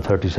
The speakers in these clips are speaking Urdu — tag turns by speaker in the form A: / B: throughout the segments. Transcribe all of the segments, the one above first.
A: 37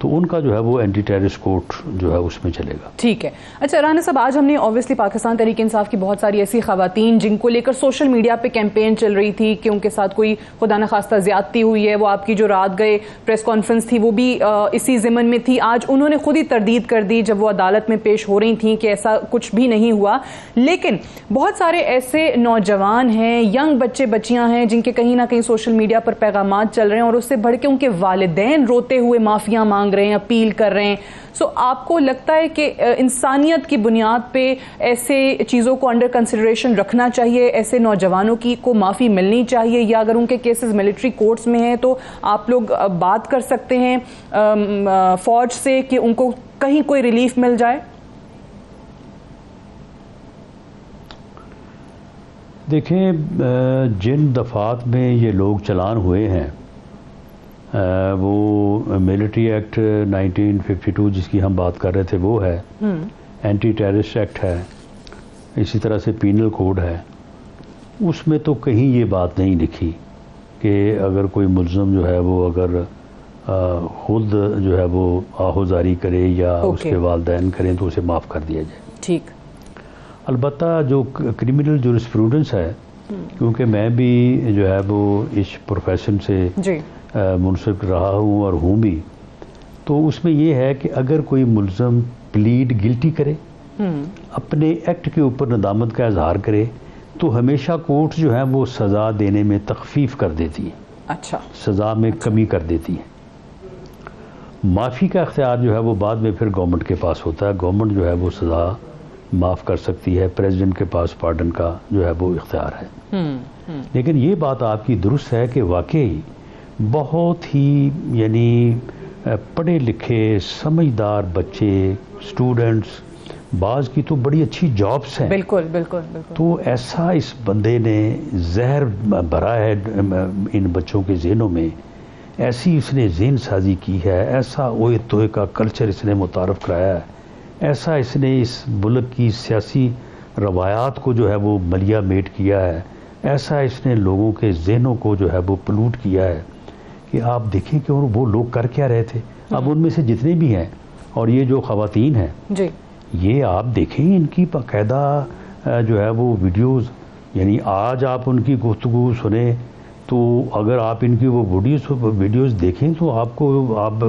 A: تو ان کا جو ہے وہ اینٹی ٹیررسٹ کورٹ جو ہے اس میں چلے گا.
B: ٹھیک ہے. اچھا رانا صاحب، آج ہم نے اوبویسلی پاکستان تحریک انصاف کی بہت ساری ایسی خواتین جن کو لے کر سوشل میڈیا پہ کیمپین چل رہی تھی کہ ان کے ساتھ کوئی خدا نخواستہ زیادتی ہوئی ہے، وہ آپ کی جو رات گئے پریس کانفرنس تھی وہ بھی اسی ضمن میں تھی. آج انہوں نے خود ہی تردید کر دی جب وہ عدالت میں پیش ہو رہی تھیں کہ ایسا کچھ بھی نہیں ہوا. لیکن بہت سارے ایسے نوجوان ہیں، ینگ بچے بچیاں ہیں جن کے کہیں نہ کہیں سوشل میڈیا پر پیغامات چل رہے ہیں اور اس سے بڑھ کے ان کے والدین روتے ہوئے معافیاں مانگ رہے ہیں، اپیل کر رہے ہیں. سو آپ کو لگتا ہے کہ انسانیت کی بنیاد پہ ایسے چیزوں کو انڈر کنسیڈریشن رکھنا چاہیے، ایسے نوجوانوں کی کو معافی ملنی چاہیے، یا اگر ان کے کیسز ملٹری کورٹس میں ہیں تو آپ لوگ بات کر سکتے ہیں فوج سے کہ ان کو کہیں کوئی ریلیف مل جائے؟
A: دیکھیں، جن دفعات میں یہ لوگ چلان ہوئے ہیں وہ ملٹری ایکٹ 1952 جس کی ہم بات کر رہے تھے وہ ہے، اینٹی ٹیررسٹ ایکٹ ہے، اسی طرح سے پینل کوڈ ہے. اس میں تو کہیں یہ بات نہیں لکھی کہ اگر کوئی ملزم جو ہے وہ اگر خود جو ہے وہ آہوزاری کرے یا اس کے والدین کریں تو اسے معاف کر دیا جائے.
B: ٹھیک.
A: البتہ جو کرمنل جورسپروڈنس ہے، کیونکہ میں بھی جو ہے وہ اس پروفیشن سے منسلک رہا ہوں اور ہوں بھی، تو اس میں یہ ہے کہ اگر کوئی ملزم پلیڈ گلٹی کرے، اپنے ایکٹ کے اوپر ندامت کا اظہار کرے، تو ہمیشہ کورٹ جو ہے وہ سزا دینے میں تخفیف کر دیتی ہے.
B: اچھا.
A: سزا میں کمی کر دیتی ہے. معافی کا اختیار جو ہے وہ بعد میں پھر گورنمنٹ کے پاس ہوتا ہے. گورنمنٹ جو ہے وہ سزا معاف کر سکتی ہے، پریزیڈنٹ کے پاس پارڈن کا جو ہے وہ اختیار ہے. لیکن یہ بات آپ کی درست ہے کہ واقعی بہت ہی یعنی پڑھے لکھے سمجھدار بچے، اسٹوڈنٹس، بعض کی تو بڑی اچھی جابس ہیں.
B: بالکل بالکل بالکل. تو
A: ایسا اس بندے نے زہر بھرا ہے ان بچوں کے ذہنوں میں، ایسی اس نے ذہن سازی کی ہے، ایسا اوئے توئے کا کلچر اس نے متعارف کرایا ہے، ایسا اس نے اس ملک کی سیاسی روایات کو جو ہے وہ ملیا میٹ کیا ہے، ایسا اس نے لوگوں کے ذہنوں کو جو ہے وہ پلوٹ کیا ہے کہ آپ دیکھیں کہ وہ لوگ کر کیا رہے تھے. اب ان میں سے جتنے بھی ہیں اور یہ جو خواتین ہیں
B: جی،
A: یہ آپ دیکھیں ان کی باقاعدہ جو ہے وہ ویڈیوز، یعنی آج آپ ان کی گفتگو سنیں تو اگر آپ ان کی وہ ویڈیوز دیکھیں تو آپ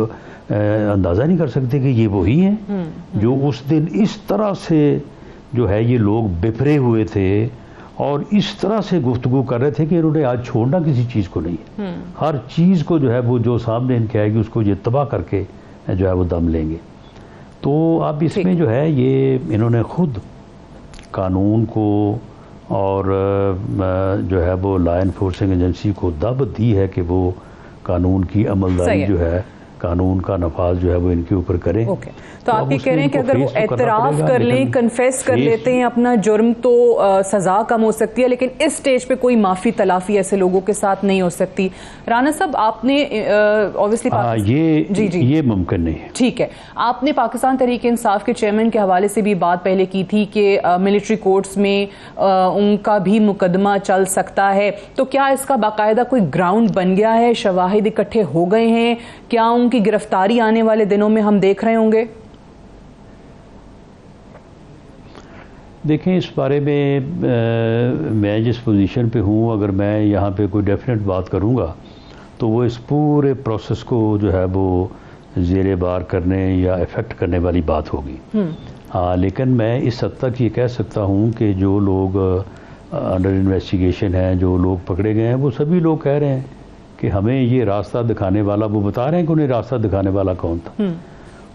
A: اندازہ نہیں کر سکتے کہ یہ وہی ہیں جو اس دن اس طرح سے جو ہے یہ لوگ بپھرے ہوئے تھے اور اس طرح سے گفتگو کر رہے تھے کہ انہوں نے آج چھوڑنا کسی چیز کو نہیں. ہر چیز کو جو ہے وہ جو سامنے ان کے آئے گی اس کو یہ تباہ کر کے جو ہے وہ دم لیں گے. تو اب اس میں جو ہے یہ انہوں نے خود قانون کو اور جو ہے وہ لا انفورسنگ ایجنسی کو دعوت دی ہے کہ وہ قانون کی عملداری جو ہے، قانون کا نفاذ جو ہے وہ ان کے اوپر کریں.
B: تو آپ یہ کہہ رہے ہیں کہ اگر وہ اعتراف کر لیں، کنفیس کر لیتے ہیں اپنا جرم تو سزا کم ہو سکتی ہے، لیکن اس سٹیج پہ کوئی معافی تلافی ایسے لوگوں کے ساتھ نہیں ہو سکتی. رانا صاحب، آپ نے اوبویسلی
A: یہ ممکن نہیں ہے.
B: ٹھیک ہے. آپ نے پاکستان تحریک انصاف کے چیئرمین کے حوالے سے بھی بات پہلے کی تھی کہ ملٹری کورٹس میں ان کا بھی مقدمہ چل سکتا ہے، تو کیا اس کا باقاعدہ کوئی گراؤنڈ بن گیا ہے؟ شواہد اکٹھے ہو گئے ہیں؟ کیا ان کی گرفتاری آنے والے دنوں میں ہم دیکھ رہے ہوں گے؟
A: دیکھیں، اس بارے میں میں جس پوزیشن پہ ہوں، اگر میں یہاں پہ کوئی ڈیفینیٹ بات کروں گا تو وہ اس پورے پروسیس کو جو ہے وہ زیر بار کرنے یا افیکٹ کرنے والی بات ہوگی. لیکن میں اس حد تک یہ کہہ سکتا ہوں کہ جو لوگ انڈر انویسٹیگیشن ہیں، جو لوگ پکڑے گئے ہیں، وہ سبھی لوگ کہہ رہے ہیں کہ ہمیں یہ راستہ دکھانے والا، وہ بتا رہے ہیں کہ انہیں راستہ دکھانے والا کون تھا.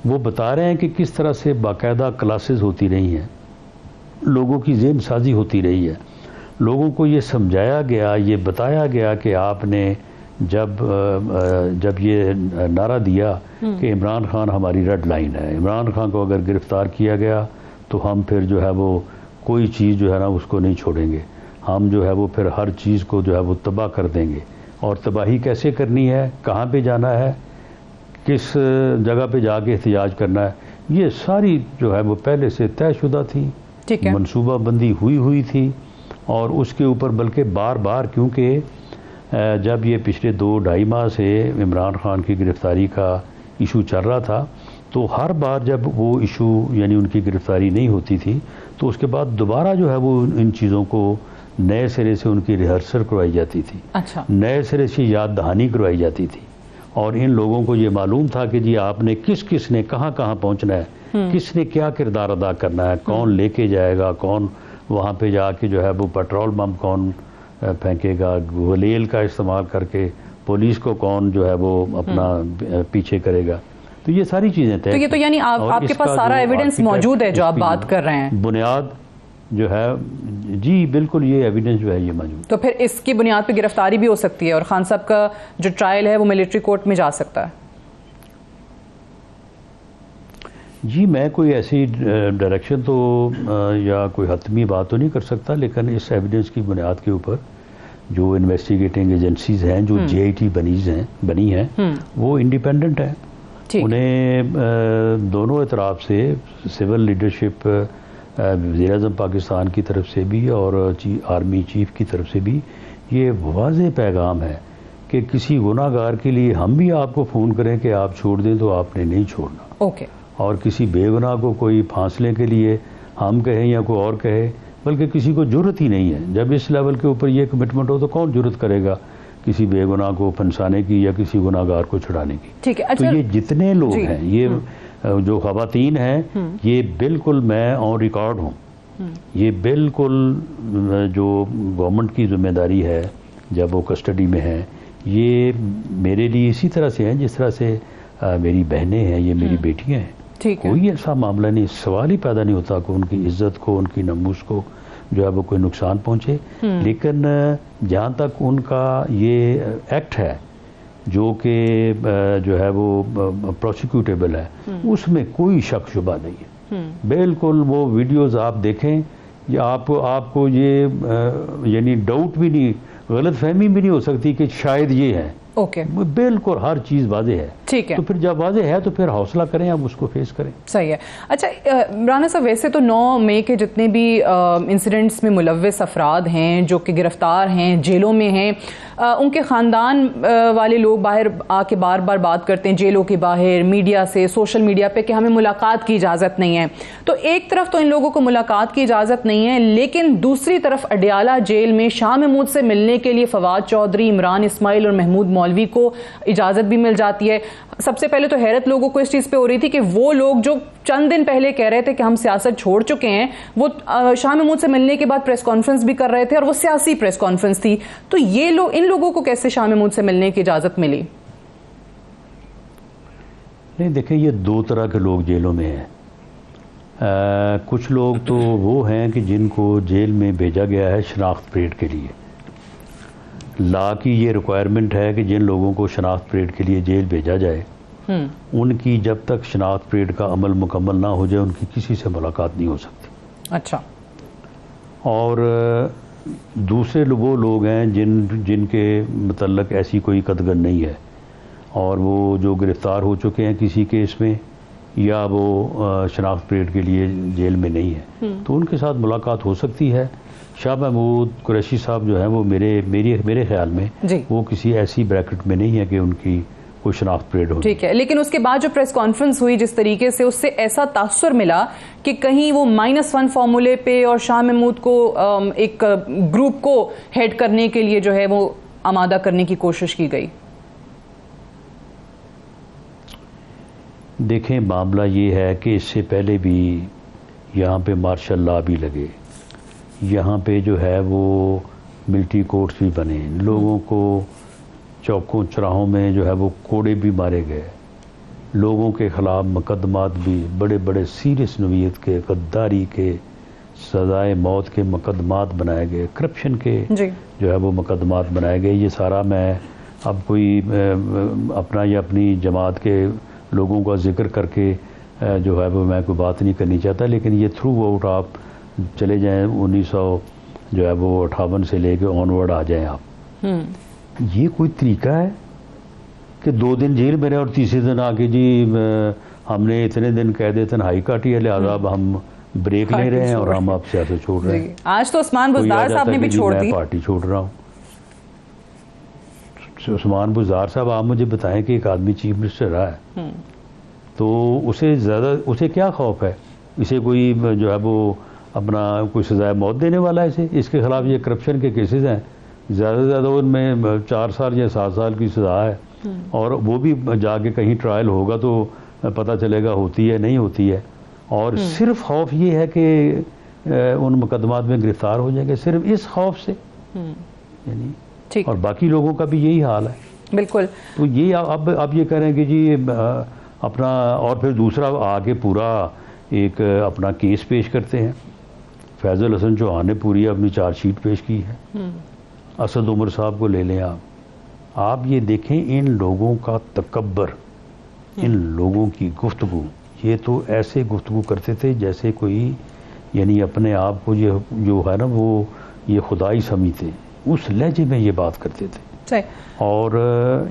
A: وہ بتا رہے ہیں کہ کس طرح سے باقاعدہ کلاسز ہوتی رہی ہیں، لوگوں کی ذہن سازی ہوتی رہی ہے، لوگوں کو یہ سمجھایا گیا، یہ بتایا گیا کہ آپ نے جب یہ نعرہ دیا کہ عمران خان ہماری ریڈ لائن ہے، عمران خان کو اگر گرفتار کیا گیا تو ہم پھر جو ہے وہ کوئی چیز جو ہے نا اس کو نہیں چھوڑیں گے، ہم جو ہے وہ پھر ہر چیز کو جو ہے وہ تباہ کر دیں گے. اور تباہی کیسے کرنی ہے، کہاں پہ جانا ہے، کس جگہ پہ جا کے احتجاج کرنا ہے، یہ ساری جو ہے وہ پہلے سے طے شدہ تھی، منصوبہ بندی ہوئی تھی. اور اس کے اوپر بلکہ بار بار، کیونکہ جب یہ پچھلے 2-2.5 ماہ سے عمران خان کی گرفتاری کا ایشو چل رہا تھا، تو ہر بار جب وہ ایشو یعنی ان کی گرفتاری نہیں ہوتی تھی تو اس کے بعد دوبارہ جو ہے وہ ان چیزوں کو نئے سرے سے ان کی ریہرسل کروائی جاتی تھی،
B: اچھا،
A: نئے سرے سے یاد دہانی کروائی جاتی تھی، اور ان لوگوں کو یہ معلوم تھا کہ جی آپ نے کس کس نے کہاں کہاں پہنچنا ہے، کس نے کیا کردار ادا کرنا ہے، کون لے کے جائے گا، کون وہاں پہ جا کے جو ہے وہ پیٹرول بم کون پھینکے گا، گلیل کا استعمال کر کے پولیس کو کون جو ہے وہ اپنا پیچھے کرے گا، تو یہ ساری چیزیں
B: تو یہ تو یعنی آپ کے پاس سارا ایویڈنس موجود ہے جو آپ بات کر رہے ہیں،
A: بنیاد جو ہے، جی بالکل یہ ایویڈنس جو ہے یہ موجود،
B: تو پھر اس کی بنیاد پہ گرفتاری بھی ہو سکتی ہے اور خان صاحب کا جو ٹرائل ہے وہ ملٹری کورٹ میں جا سکتا ہے؟
A: جی میں کوئی ایسی ڈائریکشن تو یا کوئی حتمی بات تو نہیں کر سکتا، لیکن اس ایویڈنس کی بنیاد کے اوپر جو انویسٹیگیٹنگ ایجنسیز ہیں، جو جے آئی ٹی بنی ہیں وہ انڈیپینڈنٹ ہیں، انہیں دونوں اطراف سے سول لیڈرشپ وزیر اعظم پاکستان کی طرف سے بھی اور آرمی چیف کی طرف سے بھی یہ واضح پیغام ہے کہ کسی گناہ گار کے لیے ہم بھی آپ کو فون کریں کہ آپ چھوڑ دیں تو آپ نے نہیں چھوڑنا،
B: اوکے،
A: اور کسی بے گناہ کو کوئی پھانسنے کے لیے ہم کہیں یا کوئی اور کہے، بلکہ کسی کو جرت ہی نہیں ہے، جب اس لیول کے اوپر یہ کمٹمنٹ ہو تو کون جرت کرے گا کسی بے گناہ کو پھنسانے کی یا کسی گناہ گار کو چھڑانے کی؟
B: ٹھیک ہے،
A: تو یہ جتنے لوگ ہیں، یہ جو خواتین ہیں، یہ بالکل میں آن ریکارڈ ہوں، یہ بالکل جو گورنمنٹ کی ذمہ داری ہے جب وہ کسٹڈی میں ہیں، یہ میرے لیے اسی طرح سے ہیں جس طرح سے میری بہنیں ہیں، یہ میری بیٹیاں ہیں، کوئی ایسا معاملہ نہیں، سوال ہی پیدا نہیں ہوتا کہ ان کی عزت کو، ان کی ناموس کو جو ہے وہ کوئی نقصان پہنچے، لیکن جہاں تک ان کا یہ ایکٹ ہے جو کہ جو ہے وہ پروسیکیوٹیبل ہے، اس میں کوئی شک شبہ نہیں ہے، بالکل وہ ویڈیوز آپ دیکھیں، آپ کو یہ یعنی ڈاؤٹ بھی نہیں، غلط فہمی بھی نہیں ہو سکتی کہ شاید یہ ہے،
B: اوکے،
A: بالکل ہر چیز واضح ہے،
B: ٹھیک ہے،
A: تو پھر جب واضح ہے تو پھر حوصلہ کریں، آپ اس کو فیس کریں،
B: صحیح ہے۔ اچھا رانا صاحب، ویسے تو 9 مئی کے جتنے بھی انسیڈنٹس میں ملوث افراد ہیں جو کہ گرفتار ہیں، جیلوں میں ہیں، ان کے خاندان والے لوگ باہر آ کے بار بار بات کرتے ہیں جیلوں کے باہر، میڈیا سے، سوشل میڈیا پہ، کہ ہمیں ملاقات کی اجازت نہیں ہے، تو ایک طرف تو ان لوگوں کو ملاقات کی اجازت نہیں ہے، لیکن دوسری طرف اڈیالہ جیل میں شاہ محمود سے ملنے کے لیے فواد چودھری، عمران اسماعیل اور محمود مولوی کو اجازت بھی مل جاتی ہے۔ سب سے پہلے تو حیرت لوگوں کو اس چیز پہ ہو رہی تھی کہ وہ لوگ جو چند دن پہلے کہہ رہے تھے کہ ہم سیاست چھوڑ چکے ہیں، وہ شاہ محمود سے ملنے کے بعد پریس کانفرنس بھی کر رہے تھے، اور وہ سیاسی پریس کانفرنس تھی، تو یہ لوگ، ان لوگوں کو کیسے شاہ محمود سے ملنے کی اجازت ملی؟
A: نہیں دیکھیں، یہ 2 طرح کے لوگ جیلوں میں ہیں، کچھ لوگ تو وہ ہیں کہ جن کو جیل میں بھیجا گیا ہے شناخت پریڈ کے لیے، لا کی یہ ریکوائرمنٹ ہے کہ جن لوگوں کو شناخت پریڈ کے لیے جیل بھیجا جائے، ان کی جب تک شناخت پریڈ کا عمل مکمل نہ ہو جائے ان کی کسی سے ملاقات نہیں ہو سکتی۔
B: اچھا،
A: اور دوسرے وہ لوگ ہیں جن کے متعلق ایسی کوئی قدغن نہیں ہے، اور وہ جو گرفتار ہو چکے ہیں کسی کیس میں، یا وہ شناخت پریڈ کے لیے جیل میں نہیں ہے، تو ان کے ساتھ ملاقات ہو سکتی ہے۔ شاہ محمود قریشی صاحب جو ہیں وہ میرے خیال میں وہ کسی ایسی بریکٹ میں نہیں ہے کہ ان کی کوئی شناخت پریڈ ہو۔
B: ٹھیک ہے، لیکن اس کے بعد جو پریس کانفرنس ہوئی جس طریقے سے، اس سے ایسا تاثر ملا کہ کہیں وہ -1 فارمولے پہ اور شاہ محمود کو ایک گروپ کو ہیڈ کرنے کے لیے جو ہے وہ آمادہ کرنے کی کوشش کی گئی۔
A: دیکھیں، معاملہ یہ ہے کہ اس سے پہلے بھی یہاں پہ مارشل لا بھی لگے، یہاں پہ جو ہے وہ ملٹری کورٹس بھی بنے، لوگوں کو چوکوں چراہوں میں جو ہے وہ کوڑے بھی مارے گئے، لوگوں کے خلاف مقدمات بھی بڑے بڑے سیریس نوعیت کے، غداری کے، سزائے موت کے مقدمات بنائے گئے، کرپشن کے جو ہے وہ مقدمات بنائے گئے۔ یہ سارا میں اب کوئی اپنا یا اپنی جماعت کے لوگوں کا ذکر کر کے جو ہے وہ میں کوئی بات نہیں کرنی چاہتا، لیکن یہ تھرو آؤٹ آپ چلے جائیں 1958 سے لے کے آنورڈ آ جائیں آپ، یہ کوئی طریقہ ہے کہ 2 دن جیل میں رہے اور تیسرے دن آ کے جی ہم نے اتنے دن قید تنہائی کاٹی ہے، لہٰذا اب ہم بریک لے رہے ہیں اور ہم آپ سیاست چھوڑ رہے ہیں۔
B: آج تو عثمان بزدار صاحب نے بھی چھوڑ دی،
A: میں پارٹی چھوڑ رہا ہوں، عثمان بزدار صاحب آپ مجھے بتائیں کہ ایک آدمی چیف منسٹر رہا ہے تو اسے کیا خوف ہے؟ اسے کوئی جو ہے وہ اپنا کوئی سزائے موت دینے والا ہے اس کے خلاف یہ کرپشن کے کیسز ہیں، زیادہ سے زیادہ ان میں 4 سال یا 7 سال کی سزا ہے، اور وہ بھی جا کے کہیں ٹرائل ہوگا تو پتہ چلے گا ہوتی ہے نہیں ہوتی ہے، اور صرف خوف یہ ہے کہ ان مقدمات میں گرفتار ہو جائیں گے، صرف اس خوف سے، یعنی اور باقی لوگوں کا بھی یہی حال ہے۔
B: بالکل، تو
A: یہ اب یہ کریں کہ جی اپنا، اور پھر دوسرا آگے پورا ایک اپنا کیس پیش کرتے ہیں۔ فیضل حسن چوہان نے پوری اپنی چارج شیٹ پیش کی ہے، اسد عمر صاحب کو لے لیں آپ یہ دیکھیں ان لوگوں کا تکبر، ان لوگوں کی گفتگو، یہ تو ایسے گفتگو کرتے تھے جیسے کوئی یعنی اپنے آپ کو جو ہے نا وہ یہ خدائی سمجھتے، اس لہجے میں یہ بات کرتے تھے، اور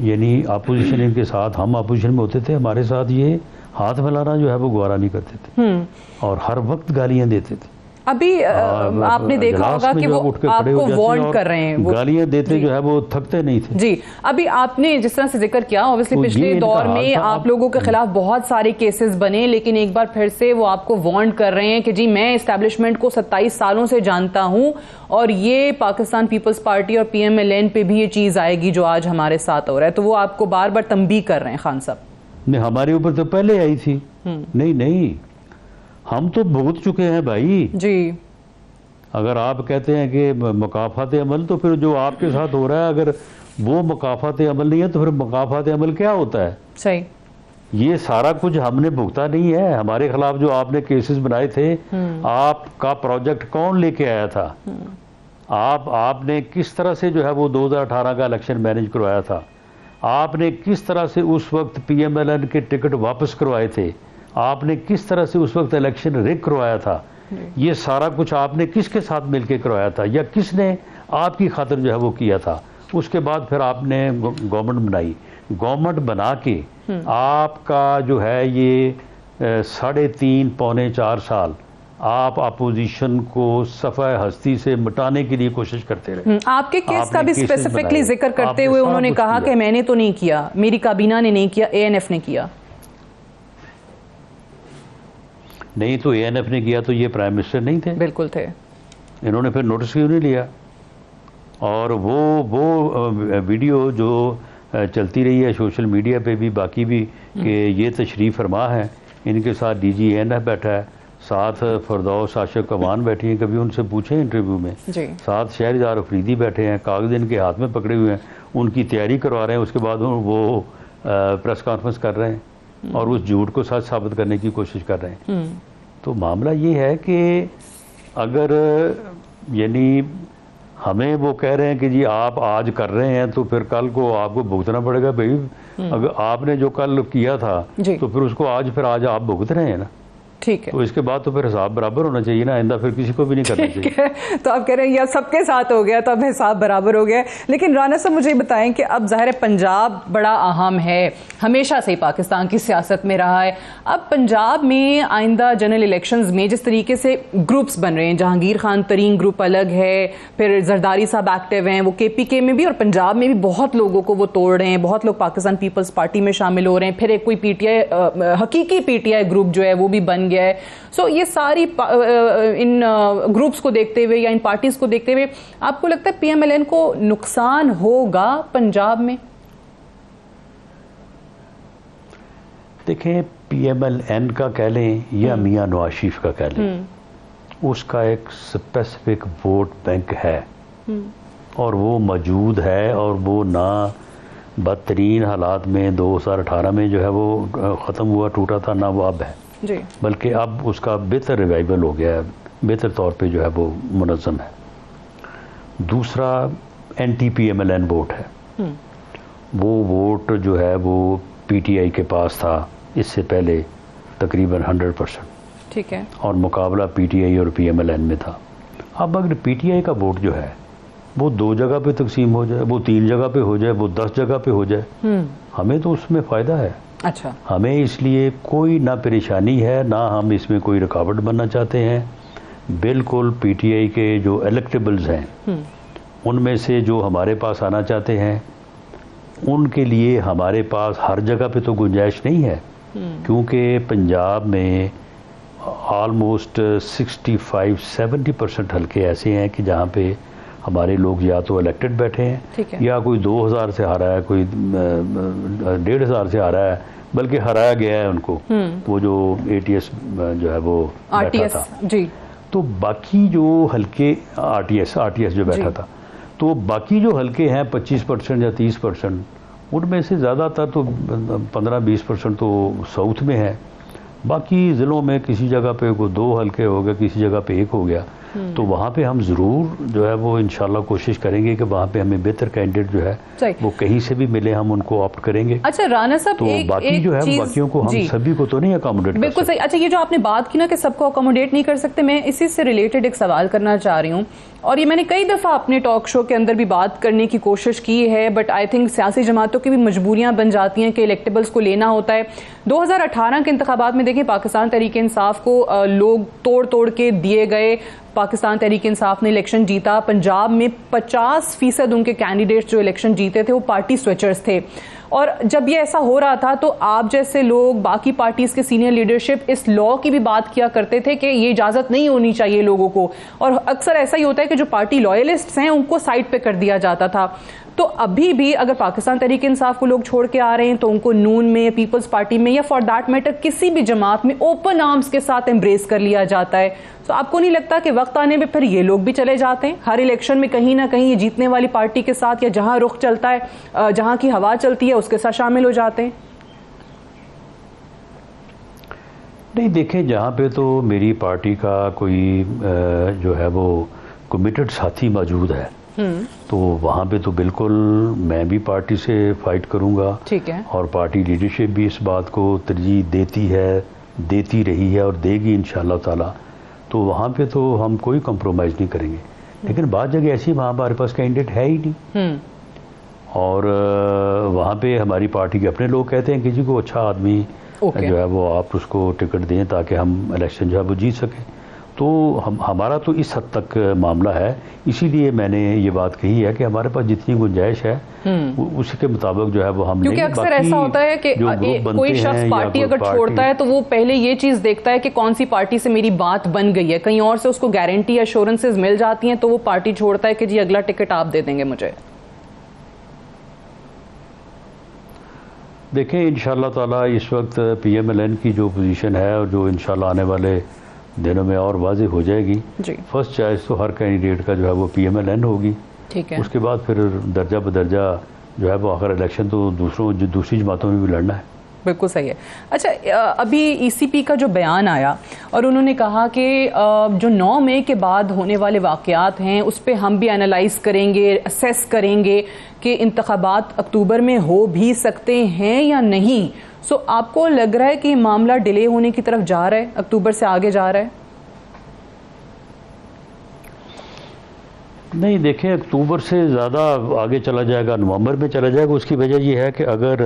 A: یعنی اپوزیشن ان کے ساتھ، ہم اپوزیشن میں ہوتے تھے، ہمارے ساتھ یہ ہاتھ ملانا جو ہے وہ گوارا نہیں کرتے تھے، اور ہر وقت گالیاں دیتے تھے۔
B: ابھی آپ نے دیکھا ہوگا کہ وہ آپ کو وارن کر رہے ہیں،
A: گالیاں دیتے جو ہے وہ تھکتے نہیں تھے۔
B: جی، ابھی آپ نے جس طرح سے ذکر کیا اوبویسلی پچھلے دور میں آپ لوگوں کے خلاف بہت سارے کیسز بنے، لیکن ایک بار پھر سے وہ آپ کو وارن کر رہے ہیں کہ جی میں اسٹیبلشمنٹ کو 27 سالوں سے جانتا ہوں، اور یہ پاکستان پیپلز پارٹی اور PMLN پہ بھی یہ چیز آئے گی جو آج ہمارے ساتھ ہو رہا ہے، تو وہ آپ کو بار بار تنبیہ کر رہے ہیں خان صاحب۔
A: نہیں، ہمارے اوپر تو پہلے آئی تھی، نہیں ہم تو بھگت چکے ہیں بھائی۔
B: جی،
A: اگر آپ کہتے ہیں کہ مکافات عمل، تو پھر جو آپ کے ساتھ ہو رہا ہے اگر وہ مکافات عمل نہیں ہے تو پھر مکافات عمل کیا ہوتا ہے؟
B: صحیح،
A: یہ سارا کچھ ہم نے بھگتا نہیں ہے، ہمارے خلاف جو آپ نے کیسز بنائے تھے، آپ کا پروجیکٹ کون لے کے آیا تھا؟ آپ نے کس طرح سے جو ہے وہ 2018 کا الیکشن مینیج کروایا تھا؟ آپ نے کس طرح سے اس وقت PMLN کے ٹکٹ واپس کروائے تھے؟ آپ نے کس طرح سے اس وقت الیکشن ریگ کروایا تھا؟ یہ سارا کچھ آپ نے کس کے ساتھ مل کے کروایا تھا، یا کس نے آپ کی خاطر جو ہے وہ کیا تھا؟ اس کے بعد پھر آپ نے گورنمنٹ بنائی، گورنمنٹ بنا کے آپ کا جو ہے یہ 3.5 پونے 4 سال آپ اپوزیشن کو صفحہ ہستی سے مٹانے کے لیے کوشش کرتے رہے۔
B: آپ کے کیس کا بھی اسپیسیفکلی ذکر کرتے ہوئے انہوں نے کہا کہ میں نے تو نہیں کیا، میری کابینہ نے نہیں کیا، ANF نے کیا۔
A: نہیں تو ANF نے کیا تو یہ پرائم منسٹر نہیں تھے؟
B: بالکل تھے۔
A: انہوں نے پھر نوٹس کیوں نہیں لیا؟ اور وہ ویڈیو جو چلتی رہی ہے سوشل میڈیا پہ بھی باقی بھی کہ یہ تشریف فرما ہے، ان کے ساتھ DG ANF بیٹھا ہے، ساتھ فردوس عاشق کوان بیٹھی ہیں، کبھی ان سے پوچھیں انٹرویو میں، ساتھ شہریار افریدی بیٹھے ہیں، کاغذ ان کے ہاتھ میں پکڑے ہوئے ہیں، ان کی تیاری کروا رہے ہیں، اس کے بعد وہ پریس کانفرنس کر رہے ہیں اور اس جھوٹ کو سچ ثابت کرنے کی کوشش کر رہے ہیں۔ تو معاملہ یہ ہے کہ اگر یعنی ہمیں وہ کہہ رہے ہیں کہ جی آپ آج کر رہے ہیں تو پھر کل کو آپ کو بھگتنا پڑے گا بھائی، اگر آپ نے جو کل کیا تھا تو پھر اس کو آج آپ بھگت رہے ہیں نا،
B: ٹھیک ہے،
A: تو اس کے بعد تو پھر حساب برابر ہونا چاہیے نا، آئندہ پھر کسی کو بھی نہیں کرنا چاہیے۔
B: تو آپ کہہ رہے ہیں یہ سب کے ساتھ ہو گیا تو اب حساب برابر ہو گیا، لیکن رانا صاحب مجھے بتائیں کہ اب ظاہر ہے پنجاب بڑا اہم ہے، ہمیشہ سے پاکستان کی سیاست میں رہا ہے، اب پنجاب میں آئندہ جنرل الیکشنز میں جس طریقے سے گروپس بن رہے ہیں، جہانگیر خان ترین گروپ الگ ہے، پھر زرداری صاحب ایکٹیو ہیں، وہ KPK میں بھی اور پنجاب میں بھی بہت لوگوں کو وہ توڑ رہے ہیں، بہت لوگ پاکستان پیپلز پارٹی میں شامل ہو رہے ہیں، پھر ایک کوئی PTI حقیقی PTI گروپ جو ہے وہ بھی بن گیا ہے۔ سو یہ ساری ان گروپس کو دیکھتے ہوئے یا ان پارٹیز کو دیکھتے ہوئے آپ کو لگتا ہے PMLN کو نقصان ہوگا پنجاب میں؟
A: دیکھیں PMLN کا کہہ لیں یا میاں نواز شریف کا کہہ لیں، اس کا ایک اسپیسیفک ووٹ بینک ہے اور وہ موجود ہے، اور وہ نہ بدترین حالات میں 2018 میں جو ہے وہ ختم ہوا ٹوٹا تھا، نہ وہ اب ہے، بلکہ اب اس کا بہتر ریوائول ہو گیا ہے، بہتر طور پہ جو ہے وہ منظم ہے۔ دوسرا اینٹی PMLN ووٹ ہے، وہ ووٹ جو ہے وہ PTI کے پاس تھا اس سے پہلے تقریباً 100%،
B: ٹھیک ہے، اور
A: مقابلہ PTI اور PMLN میں تھا۔ اب اگر PTI کا ووٹ جو ہے وہ 2 جگہ پہ تقسیم ہو جائے، وہ 3 جگہ پہ ہو جائے، وہ 10 جگہ پہ ہو جائے، ہمیں تو اس میں فائدہ ہے،
B: اچھا، ہمیں
A: اس لیے کوئی نہ پریشانی ہے، نہ ہم اس میں کوئی رکاوٹ بننا چاہتے ہیں۔ بالکل PTI کے جو الیکٹیبلز ہیں ان میں سے جو ہمارے پاس آنا چاہتے ہیں ان کے لیے ہمارے پاس ہر جگہ پہ تو گنجائش نہیں ہے، کیونکہ پنجاب میں آلموسٹ 65-70% حلقے ایسے ہیں کہ جہاں پہ ہمارے لوگ یا تو الیکٹڈ بیٹھے ہیں یا کوئی 2000 سے ہارا ہے، کوئی 1500 سے ہارا ہے، بلکہ ہرایا گیا ہے ان کو، وہ جو ATS جو ہے وہ بیٹھا تھا
B: جی،
A: تو باقی جو حلقے RTS جو بیٹھا تھا، تو باقی جو حلقے ہیں 25% یا 30%، ان میں سے زیادہ تر تو 15-20% تو ساؤتھ میں ہے، باقی ضلعوں میں کسی جگہ پہ کوئی 2 حلقے ہو گئے، کسی جگہ پہ 1 ہو گیا، تو وہاں پہ ہم ضرور جو ہے وہ انشاءاللہ کوشش کریں گے کہ وہاں پہ ہمیں بہتر کینڈیڈیٹ جو ہے وہ کہیں سے بھی ملے، ہم ان کو آپٹ کریں گے۔
B: اچھا رانا صاحب،
A: تو باقی جو ہے باقیوں کو ہم سبھی کو تو نہیں اکاموڈیٹ کر سکتے۔
B: بالکل صحیح۔ اچھا یہ جو آپ نے بات کی نا کہ سب کو اکاموڈیٹ نہیں کر سکتے، میں اسی سے ریلیٹڈ ایک سوال کرنا چاہ رہی ہوں، اور یہ میں نے کئی دفعہ اپنے ٹاک شو کے اندر بھی بات کرنے کی کوشش کی ہے، بٹ آئی تھنک سیاسی جماعتوں کی بھی مجبوریاں بن جاتی ہیں کہ الیکٹیبلز کو لینا ہوتا ہے۔ 2018 کے انتخابات میں دیکھیں پاکستان تحریک انصاف کو لوگ توڑ کے دیے گئے، پاکستان تحریک انصاف نے الیکشن جیتا، پنجاب میں 50% ان کے کینڈیڈیٹس جو الیکشن جیتے تھے وہ پارٹی سوئچرز تھے، اور جب یہ ایسا ہو رہا تھا تو آپ جیسے لوگ، باقی پارٹیز کے سینئر لیڈرشپ اس لاء کی بھی بات کیا کرتے تھے کہ یہ اجازت نہیں ہونی چاہیے لوگوں کو، اور اکثر ایسا ہی ہوتا ہے کہ جو پارٹی لائلسٹس ہیں ان کو سائڈ پہ کر دیا جاتا تھا۔ تو ابھی بھی اگر پاکستان تحریک انصاف کو لوگ چھوڑ کے آ رہے ہیں تو ان کو نون میں، پیپلز پارٹی میں، یا فار دیٹ میٹر کسی بھی جماعت میں اوپن آرمز کے ساتھ امبریس کر لیا جاتا ہے۔ تو آپ کو نہیں لگتا کہ وقت آنے میں پھر یہ لوگ بھی چلے جاتے ہیں ہر الیکشن میں کہیں نہ کہیں یہ جیتنے والی پارٹی کے ساتھ، یا جہاں رخ چلتا ہے، جہاں کی ہوا چلتی ہے اس کے ساتھ شامل ہو جاتے ہیں؟
A: نہیں دیکھیں، جہاں پہ تو میری پارٹی کا کوئی جو ہے وہ کمیٹڈ ساتھی موجود ہے تو وہاں پہ تو بالکل میں بھی پارٹی سے فائٹ کروں گا،
B: ٹھیک ہے،
A: اور پارٹی لیڈرشپ بھی اس بات کو ترجیح دیتی ہے، دیتی رہی ہے اور دے گی انشاءاللہ تعالی، تو وہاں پہ تو ہم کوئی کمپرومائز نہیں کریں گے۔ لیکن بعض جگہ ایسی وہاں ہمارے پاس کینڈیڈیٹ ہے ہی نہیں، اور وہاں پہ ہماری پارٹی کے اپنے لوگ کہتے ہیں کہ جی کو اچھا آدمی جو ہے وہ آپ اس کو ٹکٹ دیں تاکہ ہم الیکشن جو ہے وہ جیت سکیں، تو ہمارا تو اس حد تک معاملہ ہے، اسی لیے میں نے یہ بات کہی ہے کہ ہمارے پاس جتنی گنجائش ہے اسی کے مطابق جو ہے وہ ہم،
B: کیونکہ اکثر ایسا ہوتا ہے کہ کوئی شخص پارٹی اگر چھوڑتا ہے تو وہ پہلے یہ چیز دیکھتا ہے کہ کون سی پارٹی سے میری بات بن گئی ہے، کہیں اور سے اس کو گارنٹی ایشورنسز مل جاتی ہیں تو وہ پارٹی چھوڑتا ہے کہ جی اگلا ٹکٹ آپ دے دیں گے مجھے۔
A: دیکھیں انشاءاللہ تعالی اس وقت PMLN کی جو پوزیشن ہے اور جو انشاءاللہ آنے والے دنوں میں اور واضح ہو جائے گی، فرسٹ چوائس تو ہر کینڈیڈیٹ کا جو ہے وہ PMLN ہوگی،
B: ٹھیک ہے،
A: اس کے بعد پھر درجہ بدرجہ جو ہے وہ آخر الیکشن تو دوسری جماعتوں میں بھی لڑنا ہے۔
B: بالکل صحیح ہے۔ اچھا ابھی ECP کا جو بیان آیا اور انہوں نے کہا کہ جو 9 مئی کے بعد ہونے والے واقعات ہیں اس پہ ہم بھی انالائز کریں گے، اسیس کریں گے کہ انتخابات اکتوبر میں ہو بھی سکتے ہیں یا نہیں۔ سو آپ کو لگ رہا ہے کہ یہ معاملہ ڈیلے ہونے کی طرف جا رہا ہے، اکتوبر سے آگے جا رہا ہے؟
A: نہیں دیکھیں، اکتوبر سے زیادہ آگے چلا جائے گا، نومبر میں چلا جائے گا۔ اس کی وجہ یہ ہے کہ اگر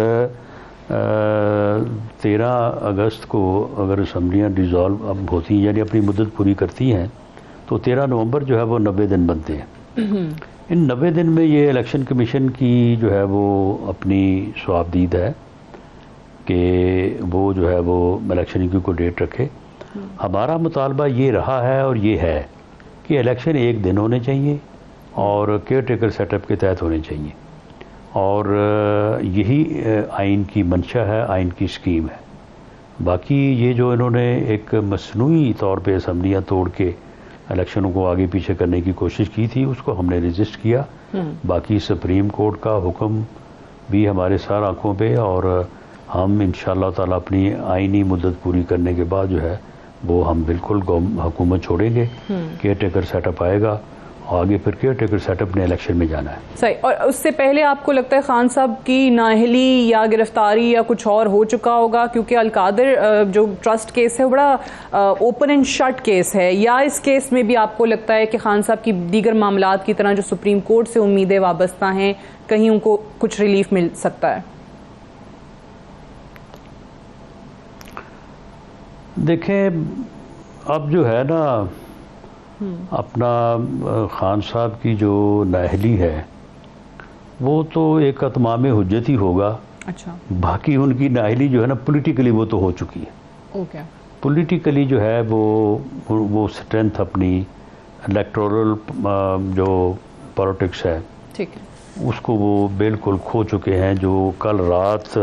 A: 13 اگست کو اگر اسمبلیاں ڈیزالو اب ہوتی ہیں یعنی اپنی مدت پوری کرتی ہیں تو 13 نومبر جو ہے وہ 90 دن بنتے ہیں۔ ان 90 دن میں یہ الیکشن کمیشن کی جو ہے وہ اپنی صوابدید ہے کہ وہ جو ہے وہ الیکشن کی کوئی ڈیٹ رکھے۔ ہمارا مطالبہ یہ رہا ہے اور یہ ہے کہ الیکشن ایک دن ہونے چاہیے اور کیئر ٹیکر سیٹ اپ کے تحت ہونے چاہیے، اور یہی آئین کی منشا ہے، آئین کی اسکیم ہے۔ باقی یہ جو انہوں نے ایک مصنوعی طور پہ اسمبلیاں توڑ کے الیکشنوں کو آگے پیچھے کرنے کی کوشش کی تھی، اس کو ہم نے ریزسٹ کیا۔ باقی سپریم کورٹ کا حکم بھی ہمارے سار آنکھوں پہ، اور ہم انشاءاللہ تعالی اپنی آئینی مدت پوری کرنے کے بعد جو ہے وہ ہم بالکل حکومت چھوڑیں گے، کیئر ٹیکر سیٹ اپ آئے گا، آگے پھر کیئر ٹیکر سیٹ اپ نے الیکشن میں جانا ہے۔ صحیح۔
B: اور اس سے پہلے آپ کو لگتا ہے خان صاحب کی نااہلی یا گرفتاری یا کچھ اور ہو چکا ہوگا؟ کیونکہ القادر جو ٹرسٹ کیس ہے بڑا اوپن اینڈ شٹ کیس ہے، یا اس کیس میں بھی آپ کو لگتا ہے کہ خان صاحب کی دیگر معاملات کی طرح جو سپریم کورٹ سے امیدیں وابستہ ہیں کہیں ان کو کچھ ریلیف مل سکتا ہے؟
A: دیکھیں اب جو ہے نا اپنا خان صاحب کی جو نااہلی ہے وہ تو ایک اتمام حجت ہی ہوگا.
B: اچھا.
A: باقی ان کی نااہلی جو ہے نا پولیٹیکلی وہ تو ہو چکی ہے.
B: اوکے.
A: پولیٹیکلی جو ہے وہ سٹرینتھ اپنی الیکٹورل جو پالیٹکس ہے
B: ٹھیک ہے
A: اس کو وہ بالکل کھو چکے ہیں. جو کل رات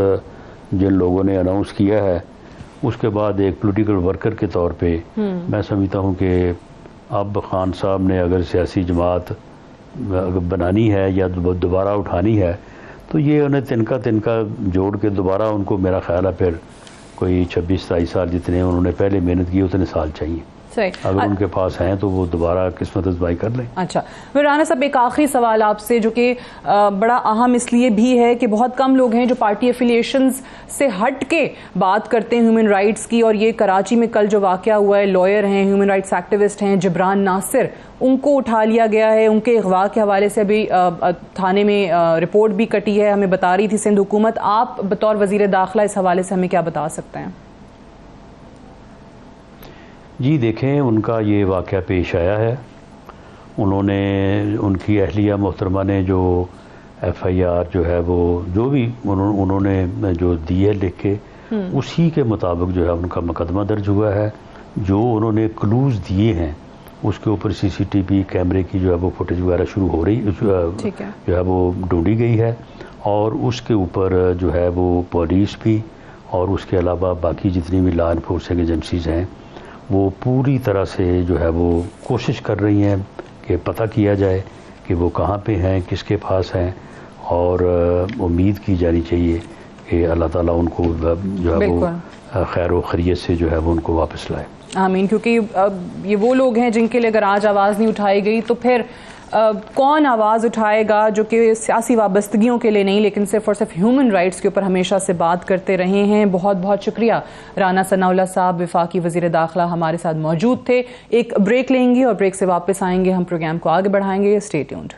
A: جن لوگوں نے اناؤنس کیا ہے اس کے بعد ایک پولیٹیکل ورکر کے طور پہ میں سمجھتا ہوں کہ اب خان صاحب نے اگر سیاسی جماعت بنانی ہے یا دوبارہ اٹھانی ہے تو یہ انہیں تنکا جوڑ کے دوبارہ ان کو میرا خیال ہے پھر کوئی 26-27 سال جتنے انہوں نے پہلے محنت کی اتنے سال چاہیے. اگر ان کے پاس ہیں تو وہ دوبارہ قسمت آزمائی کر لیں.
B: اچھا رانا صاحب ایک آخری سوال آپ سے جو کہ بڑا اہم اس لیے بھی ہے کہ بہت کم لوگ ہیں جو پارٹی ایفیلیشنز سے ہٹ کے بات کرتے ہیں ہیومن رائٹس کی, اور یہ کراچی میں کل جو واقعہ ہوا ہے, لائر ہیں, ہیومن رائٹس ایکٹیوسٹ ہیں جبران ناصر, ان کو اٹھا لیا گیا ہے. ان کے اغوا کے حوالے سے ابھی تھانے میں رپورٹ بھی کٹی ہے, ہمیں بتا رہی تھی سندھ حکومت. آپ بطور وزیر داخلہ اس حوالے سے ہمیں کیا بتا سکتے ہیں؟
A: جی دیکھیں, ان کا یہ واقعہ پیش آیا ہے. انہوں نے ان کی اہلیہ محترمہ نے جو ایف آئی آر جو ہے وہ جو بھی انہوں نے جو دی ہے لکھ کے اسی کے مطابق جو ہے ان کا مقدمہ درج ہوا ہے. جو انہوں نے کلوز دیے ہیں اس کے اوپر سی سی ٹی وی کیمرے کی جو ہے وہ فوٹیج وغیرہ شروع ہو رہی جو ہے وہ ڈھونڈی گئی ہے, اور اس کے اوپر جو ہے وہ پولیس بھی اور اس کے علاوہ باقی جتنی بھی لا انفورسنگ ایجنسیز ہیں وہ پوری طرح سے جو ہے وہ کوشش کر رہی ہیں کہ پتہ کیا جائے کہ وہ کہاں پہ ہیں, کس کے پاس ہیں, اور امید کی جانی چاہیے کہ اللہ تعالیٰ ان کو جو ہے وہ خیر و خیریت سے جو ہے وہ ان کو واپس لائے.
B: آمین. کیونکہ یہ وہ لوگ ہیں جن کے لیے اگر آج آواز نہیں اٹھائی گئی تو پھر کون آواز اٹھائے گا, جو کہ سیاسی وابستگیوں کے لیے نہیں لیکن صرف اور صرف ہیومن رائٹس کے اوپر ہمیشہ سے بات کرتے رہے ہیں. بہت بہت شکریہ رانا ثناء اللہ صاحب, وفاقی وزیر داخلہ ہمارے ساتھ موجود تھے. ایک بریک لیں گے اور بریک سے واپس آئیں گے, ہم پروگرام کو آگے بڑھائیں گے. Stay tuned.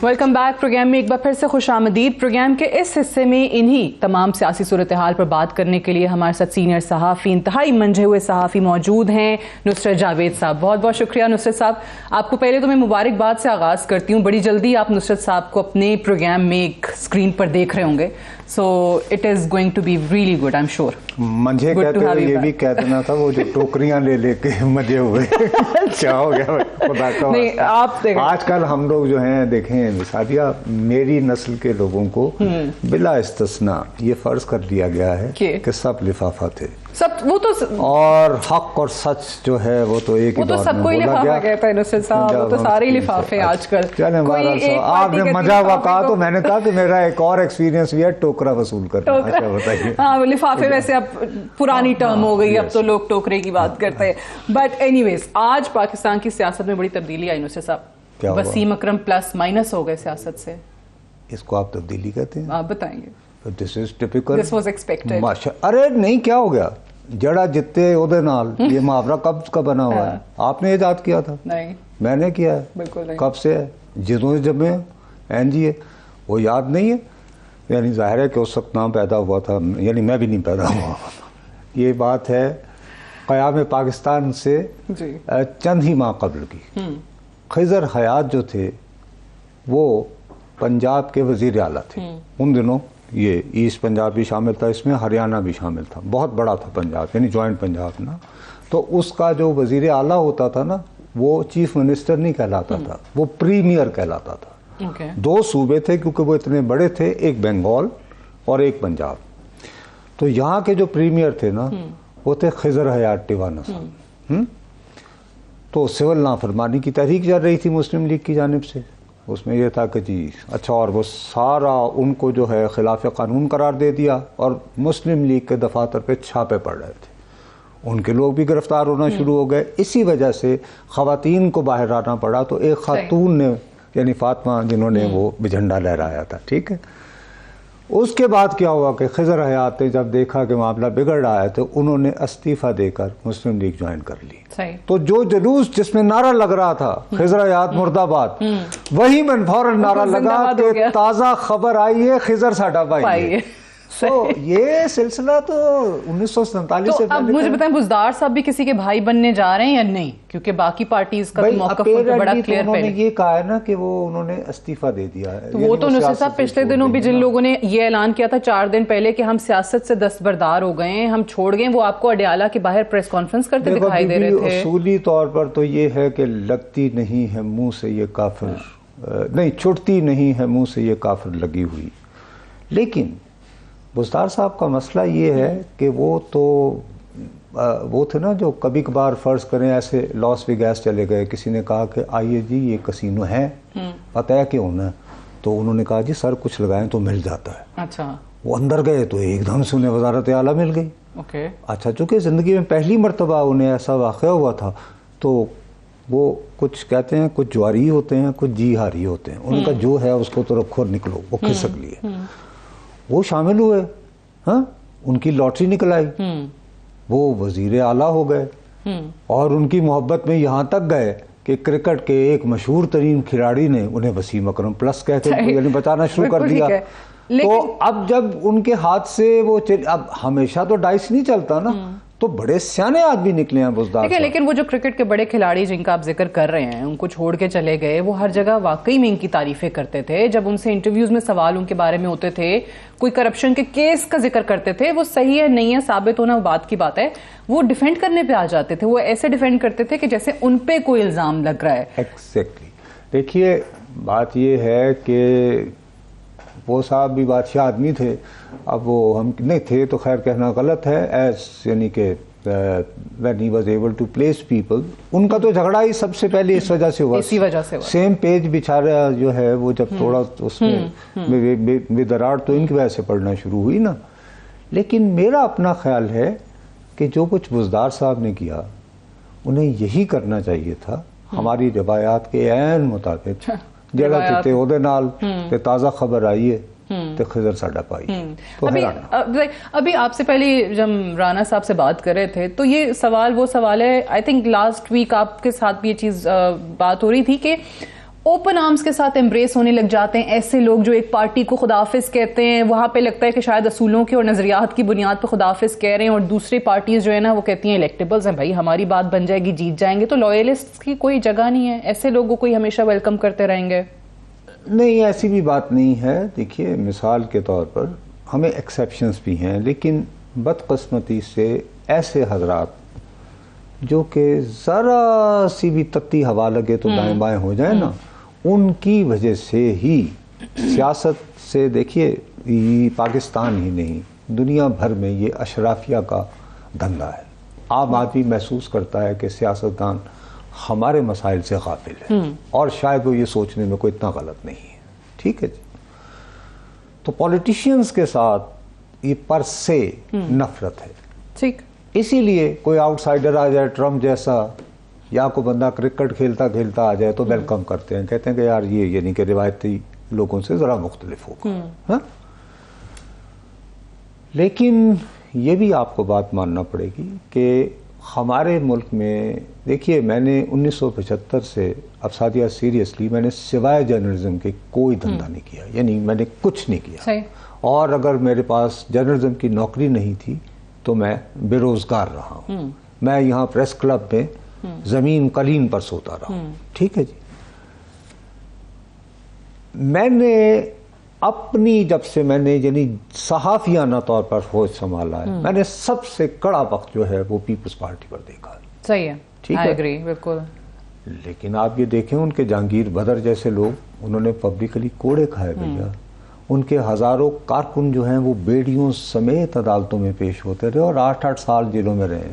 B: Welcome back. Program میں ایک بار پھر سے خوش آمدید. پروگرام کے اس حصے میں انہی تمام سیاسی صورتحال پر بات کرنے کے لیے ہمارے ساتھ سینئر صحافی, انتہائی منجھے ہوئے صحافی موجود ہیں, نصرت جاوید صاحب. بہت بہت شکریہ نصرت صاحب. آپ کو پہلے تو میں مبارکباد سے آغاز کرتی ہوں. بڑی جلدی آپ نصرت صاحب کو اپنے پروگرام میں ایک اسکرین پر دیکھ رہے ہوں گے, so it is going to be really good, I am sure.
C: مجھے کہتے ہوئے یہ بھی کہہ دینا تھا وہ جو ٹوکریاں لے کے مجھے ہوئے کیا ہو گیا خدا کا واسطہ. آج کل ہم لوگ جو ہیں دیکھیں سعدیہ, میری نسل کے لوگوں کو بلا استثناء یہ فرض کر دیا گیا ہے کہ سب لفافہ تھے,
B: سب وہ تو,
C: اور حق اور سچ جو ہے وہ تو ایک ہی
B: وہ تو سب کوئی لفافہ کہتا ہے نصرت صاحب, وہ تو سارے لفافے آج کل.
C: آپ نے مزہ ہوا کہا تو میں نے کہا کہ میرا ایک اور ایکسپیرینس بھی ہے ٹوکرا وصول کرنا. اچھا بتائیے.
B: ہاں لفافے ویسے اب پرانی ٹرم ہو گئی, اب تو لوگ ٹوکرے کی بات کرتے ہیں. بٹ اینی ویز آج پاکستان کی سیاست میں بڑی تبدیلی آئی نصرت صاحب. وسیم اکرم پلس مائنس ہو گئے سیاست سے.
C: اس کو آپ تبدیلی کہتے ہیں؟
B: آپ بتائیں گے.
C: This is typical.
B: This was expected.
C: ارے نہیں, کیا ہو گیا جڑا جتے اودے نال, یہ محاورہ کب کا بنا ہوا ہے؟ آپ نے ایجاد کیا تھا؟
B: نہیں,
C: میں نے کیا ہے.
B: بالکل نہیں.
C: کب سے ہے؟ جدوں جب میں این جی ہے وہ یاد نہیں ہے. یعنی ظاہر ہے کہ اس وقت نام پیدا ہوا تھا, یعنی میں بھی نہیں پیدا ہوا. یہ بات ہے قیام پاکستان سے چند ہی ماہ قبل کی. خضر حیات جو تھے وہ پنجاب کے وزیر اعلیٰ تھے ان دنوں. یہ ایسٹ پنجاب بھی شامل تھا اس میں, ہریانہ بھی شامل تھا, بہت بڑا تھا پنجاب, یعنی جوائنٹ پنجاب نا. تو اس کا جو وزیر اعلیٰ ہوتا تھا نا وہ چیف منسٹر نہیں کہلاتا تھا, وہ پریمیئر کہلاتا تھا. دو صوبے تھے کیونکہ وہ اتنے بڑے تھے, ایک بنگال اور ایک پنجاب. تو یہاں کے جو پریمیئر تھے نا وہ تھے خضر حیات ٹیوانہ صاحب. تو سول نافرمانی کی تحریک چل رہی تھی مسلم لیگ کی جانب سے. اس میں یہ تھا کہ جی اچھا, اور وہ سارا ان کو جو ہے خلاف قانون قرار دے دیا, اور مسلم لیگ کے دفاتر پہ چھاپے پڑ رہے تھے. ان کے لوگ بھی گرفتار ہونا شروع ہو گئے. اسی وجہ سے خواتین کو باہر آنا پڑا. تو ایک خاتون نے, یعنی فاطمہ, جنہوں نے وہ جھنڈا لہرایا تھا, ٹھیک ہے, اس کے بعد کیا ہوا کہ خضر حیات نے جب دیکھا کہ معاملہ بگڑ رہا ہے تو انہوں نے استعفیٰ دے کر مسلم لیگ جوائن کر لی. تو جو جلوس جس میں نعرہ لگ رہا تھا خضر حیات مرد آباد، وہی میں فوراً نعرہ لگا کہ تازہ خبر آئی ہے خضر ساڈا بھائی ہے. تو یہ سلسلہ تو 1947 سے
B: اب مجھے بتائیں بزدار صاحب بھی کسی کے بھائی بننے جا رہے ہیں یا نہیں؟ کیونکہ باقی پارٹیز کا موقف بڑا کلیئر
C: انہوں نے یہ کہا ہے نا کہ وہ انہوں نے استعفیٰ دے دیا ہے.
B: وہ تو نصیر صاحب پچھلے دنوں بھی جن لوگوں نے یہ اعلان کیا تھا 4 دن پہلے کہ ہم سیاست سے دستبردار ہو گئے ہیں، ہم چھوڑ گئے، وہ آپ کو اڈیالہ کے باہر پریس کانفرنس کرتے دکھائی دے رہے تھے.
C: اصولی طور پر تو یہ ہے کہ لگتی نہیں ہے منہ سے یہ کافر، نہیں چھٹتی نہیں ہے منہ سے یہ کافر لگی ہوئی. لیکن بزدار صاحب کا مسئلہ یہ ہے کہ وہ تھے نا جو کبھی کبھار فرض کریں ایسے لاس ویگاس چلے گئے، کسی نے کہا کہ آئیے جی یہ کسینو ہے پتہ ہے کہ ہونا ہے، تو انہوں نے کہا جی سر کچھ لگائیں تو مل جاتا ہے.
B: اچھا
C: وہ اندر گئے تو ایک دم سے انہیں وزارت اعلیٰ مل گئی. اچھا چونکہ زندگی میں پہلی مرتبہ انہیں ایسا واقعہ ہوا تھا تو وہ کچھ کہتے ہیں کچھ جواری ہوتے ہیں کچھ جی ہاری ہوتے ہیں، ان کا جو ہے اس کو تو رکھو اور نکلو، وہ کھسک لیے. وہ شامل ہوئے، ہاں ان کی لاٹری نکل آئی، وہ وزیر اعلیٰ ہو گئے، اور ان کی محبت میں یہاں تک گئے کہ کرکٹ کے ایک مشہور ترین کھلاڑی نے انہیں وسیم اکرم پلس کہہ کے یعنی بتانا شروع کر دیا. تو اب جب ان کے ہاتھ سے وہ اب ہمیشہ تو ڈائس نہیں چلتا نا، تو بڑے سیانے آدمی نکلے ہیں بزدار.
B: لیکن وہ جو کرکٹ کے بڑے کھلاڑی جن کا آپ ذکر کر رہے ہیں ان کو چھوڑ کے چلے گئے، وہ ہر جگہ واقعی میں ان کی تعریفیں کرتے تھے. جب ان سے انٹرویوز میں سوال ان کے بارے میں ہوتے تھے، کوئی کرپشن کے کیس کا ذکر کرتے تھے، وہ صحیح ہے نہیں ہے ثابت ہونا بات کی بات ہے، وہ ڈیفینڈ کرنے پہ آ جاتے تھے. وہ ایسے ڈیفینڈ کرتے تھے کہ جیسے ان پہ کوئی الزام لگ رہا ہے.
C: ایگزیکٹلی. دیکھیے بات یہ ہے کہ وہ صاحب بھی بادشاہ آدمی تھے، اب وہ ہم نہیں تھے تو خیر کہنا غلط ہے، ایز یعنی کہ when he was able to place people، ان کا تو جھگڑا ہی سب سے پہلے اس وجہ سے ہوا،
B: اسی وجہ سے
C: سیم پیج بیچارہ جو ہے وہ جب تھوڑا اس میں بے دراڑ تو ان کی وجہ سے پڑھنا شروع ہوئی نا. لیکن میرا اپنا خیال ہے کہ جو کچھ بزدار صاحب نے کیا انہیں یہی کرنا چاہیے تھا ہماری روایات کے عین مطابق. جڑا کتے اودے نال تے تازہ خبر آئی ہے تے خضر ساڈا پائی.
B: ابھی آپ سے پہلے جب رانا صاحب سے بات کر رہے تھے تو یہ سوال وہ سوال ہے، آئی تھنک لاسٹ ویک آپ کے ساتھ بھی یہ چیز بات ہو رہی تھی کہ اوپن آرمز کے ساتھ امبریس ہونے لگ جاتے ہیں ایسے لوگ جو ایک پارٹی کو خداحافظ کہتے ہیں. وہاں پہ لگتا ہے کہ شاید اصولوں کے اور نظریات کی بنیاد پہ خداحافظ کہہ رہے ہیں، اور دوسری پارٹیز جو ہے نا وہ کہتی ہیں الیکٹیبلز ہیں، بھائی ہماری بات بن جائے گی جیت جائیں گے. تو لوئلسٹ کی کوئی جگہ نہیں ہے، ایسے لوگوں کو ہمیشہ ویلکم کرتے رہیں گے؟
C: نہیں ایسی بھی بات نہیں ہے. دیکھیے مثال کے طور پر ہمیں ایکسیپشنز بھی ہیں، لیکن بدقسمتی سے ایسے حضرات جو کہ ذرا سی بھی تتی ہوا لگے تو دائیں بائیں ہو جائیں نا، ان کی وجہ سے ہی سیاست سے دیکھیے پاکستان ہی نہیں دنیا بھر میں یہ اشرافیہ کا دھندا ہے. عام آدمی محسوس کرتا ہے کہ سیاستدان ہمارے مسائل سے غافل ہے، اور شاید وہ یہ سوچنے میں کوئی اتنا غلط نہیں ہے. ٹھیک ہے جی. تو پولیٹیشینز کے ساتھ یہ پر سے نفرت ہے.
B: ٹھیک.
C: اسی لیے کوئی آؤٹ سائڈر آ جائے ٹرمپ جیسا، یا کوئی بندہ کرکٹ کھیلتا کھیلتا آ جائے تو ویلکم کرتے ہیں، کہتے ہیں کہ یار یہ یعنی کہ روایتی لوگوں سے ذرا مختلف ہوگا. لیکن یہ بھی آپ کو بات ماننا پڑے گی کہ ہمارے ملک میں دیکھیے میں نے 1975 سے اب سعدیہ سیریسلی میں نے سوائے جرنلزم کے کوئی دھندا نہیں کیا، یعنی میں نے کچھ نہیں کیا. اور اگر میرے پاس جرنلزم کی نوکری نہیں تھی تو میں بے روزگار رہا ہوں. میں یہاں پریس کلب میں زمین قلین پر سوتا رہا ہوں. ٹھیک ہے جی. میں نے اپنی جب سے میں نے یعنی صحافیانہ طور پر فوج سنبھالا ہے، میں نے سب سے کڑا وقت جو ہے وہ پیپلز پارٹی پر دیکھا ہے.
B: صحیح ہے.
C: ٹھیک ہے
B: بالکل.
C: لیکن آپ یہ دیکھیں ان کے جہانگیر بدر جیسے لوگ انہوں نے پبلکلی کوڑے کھائے بھیا. ان کے ہزاروں کارکن جو ہیں وہ بیڑیوں سمیت عدالتوں میں پیش ہوتے رہے اور 8-8 سال جیلوں میں رہے.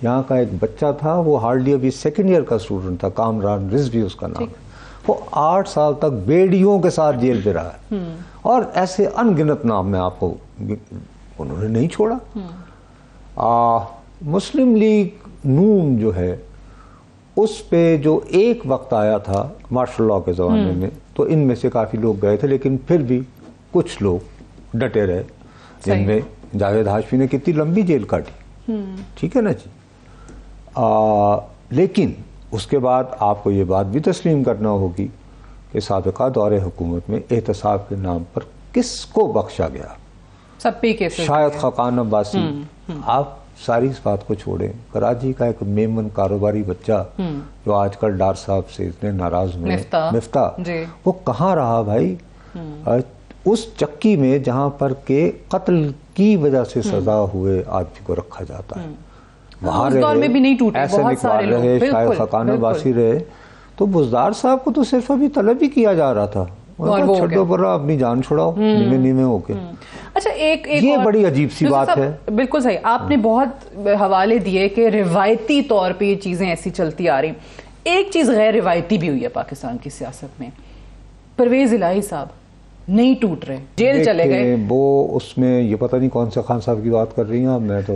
C: یہاں کا ایک بچہ تھا وہ ہارڈلی ابھی 2nd ایئر کا اسٹوڈنٹ تھا، کامران رضوی اس کا نام ہے، وہ 8 سال تک بیڑیوں کے ساتھ جیل پہ رہا ہے. اور ایسے ان گنت نام میں آپ کو انہوں نے نہیں چھوڑا. مسلم لیگ نون جو ہے اس پہ جو ایک وقت آیا تھا مارشل لاء کے زمانے میں تو ان میں سے کافی لوگ گئے تھے، لیکن پھر بھی کچھ لوگ ڈٹے رہے، جن میں جاوید ہاشمی نے کتنی لمبی جیل کاٹی، ٹھیک ہے نا جی. لیکن اس کے بعد آپ کو یہ بات بھی تسلیم کرنا ہوگی کہ سابقہ دور حکومت میں احتساب کے نام پر کس کو بخشا گیا؟
B: سب پی کے
C: شاید خاقان عباسی. آپ ساری اس بات کو چھوڑیں، کراچی کا ایک میمن کاروباری بچہ جو آج کل ڈار صاحب سے اتنے ناراض ہوئے، مفتاح، وہ کہاں رہا بھائی؟ اس چکی میں جہاں پر کہ قتل کی وجہ سے سزا ہوئے آدمی کو رکھا جاتا ہے، وہاں رہے، احسن اقبال رہے، شاید خاقان عباسی رہے. تو بزدار صاحب کو تو صرف ابھی طلب ہی کیا جا رہا تھا، چھڈو برا اپنی جان چھڑاؤ نیمے نیمے ہو کے.
B: اچھا ایک
C: یہ بڑی عجیب سی بات ہے.
B: بالکل صحیح، آپ نے بہت حوالے دیے کہ روایتی طور پہ یہ چیزیں ایسی چلتی آ رہی. ایک چیز غیر روایتی بھی ہوئی ہے پاکستان کی سیاست میں، پرویز الہی صاحب نہیں ٹوٹ رہے، جیل چلے گئے.
C: وہ اس میں یہ پتہ نہیں کون سے خان صاحب کی بات کر رہی ہیں. میں تو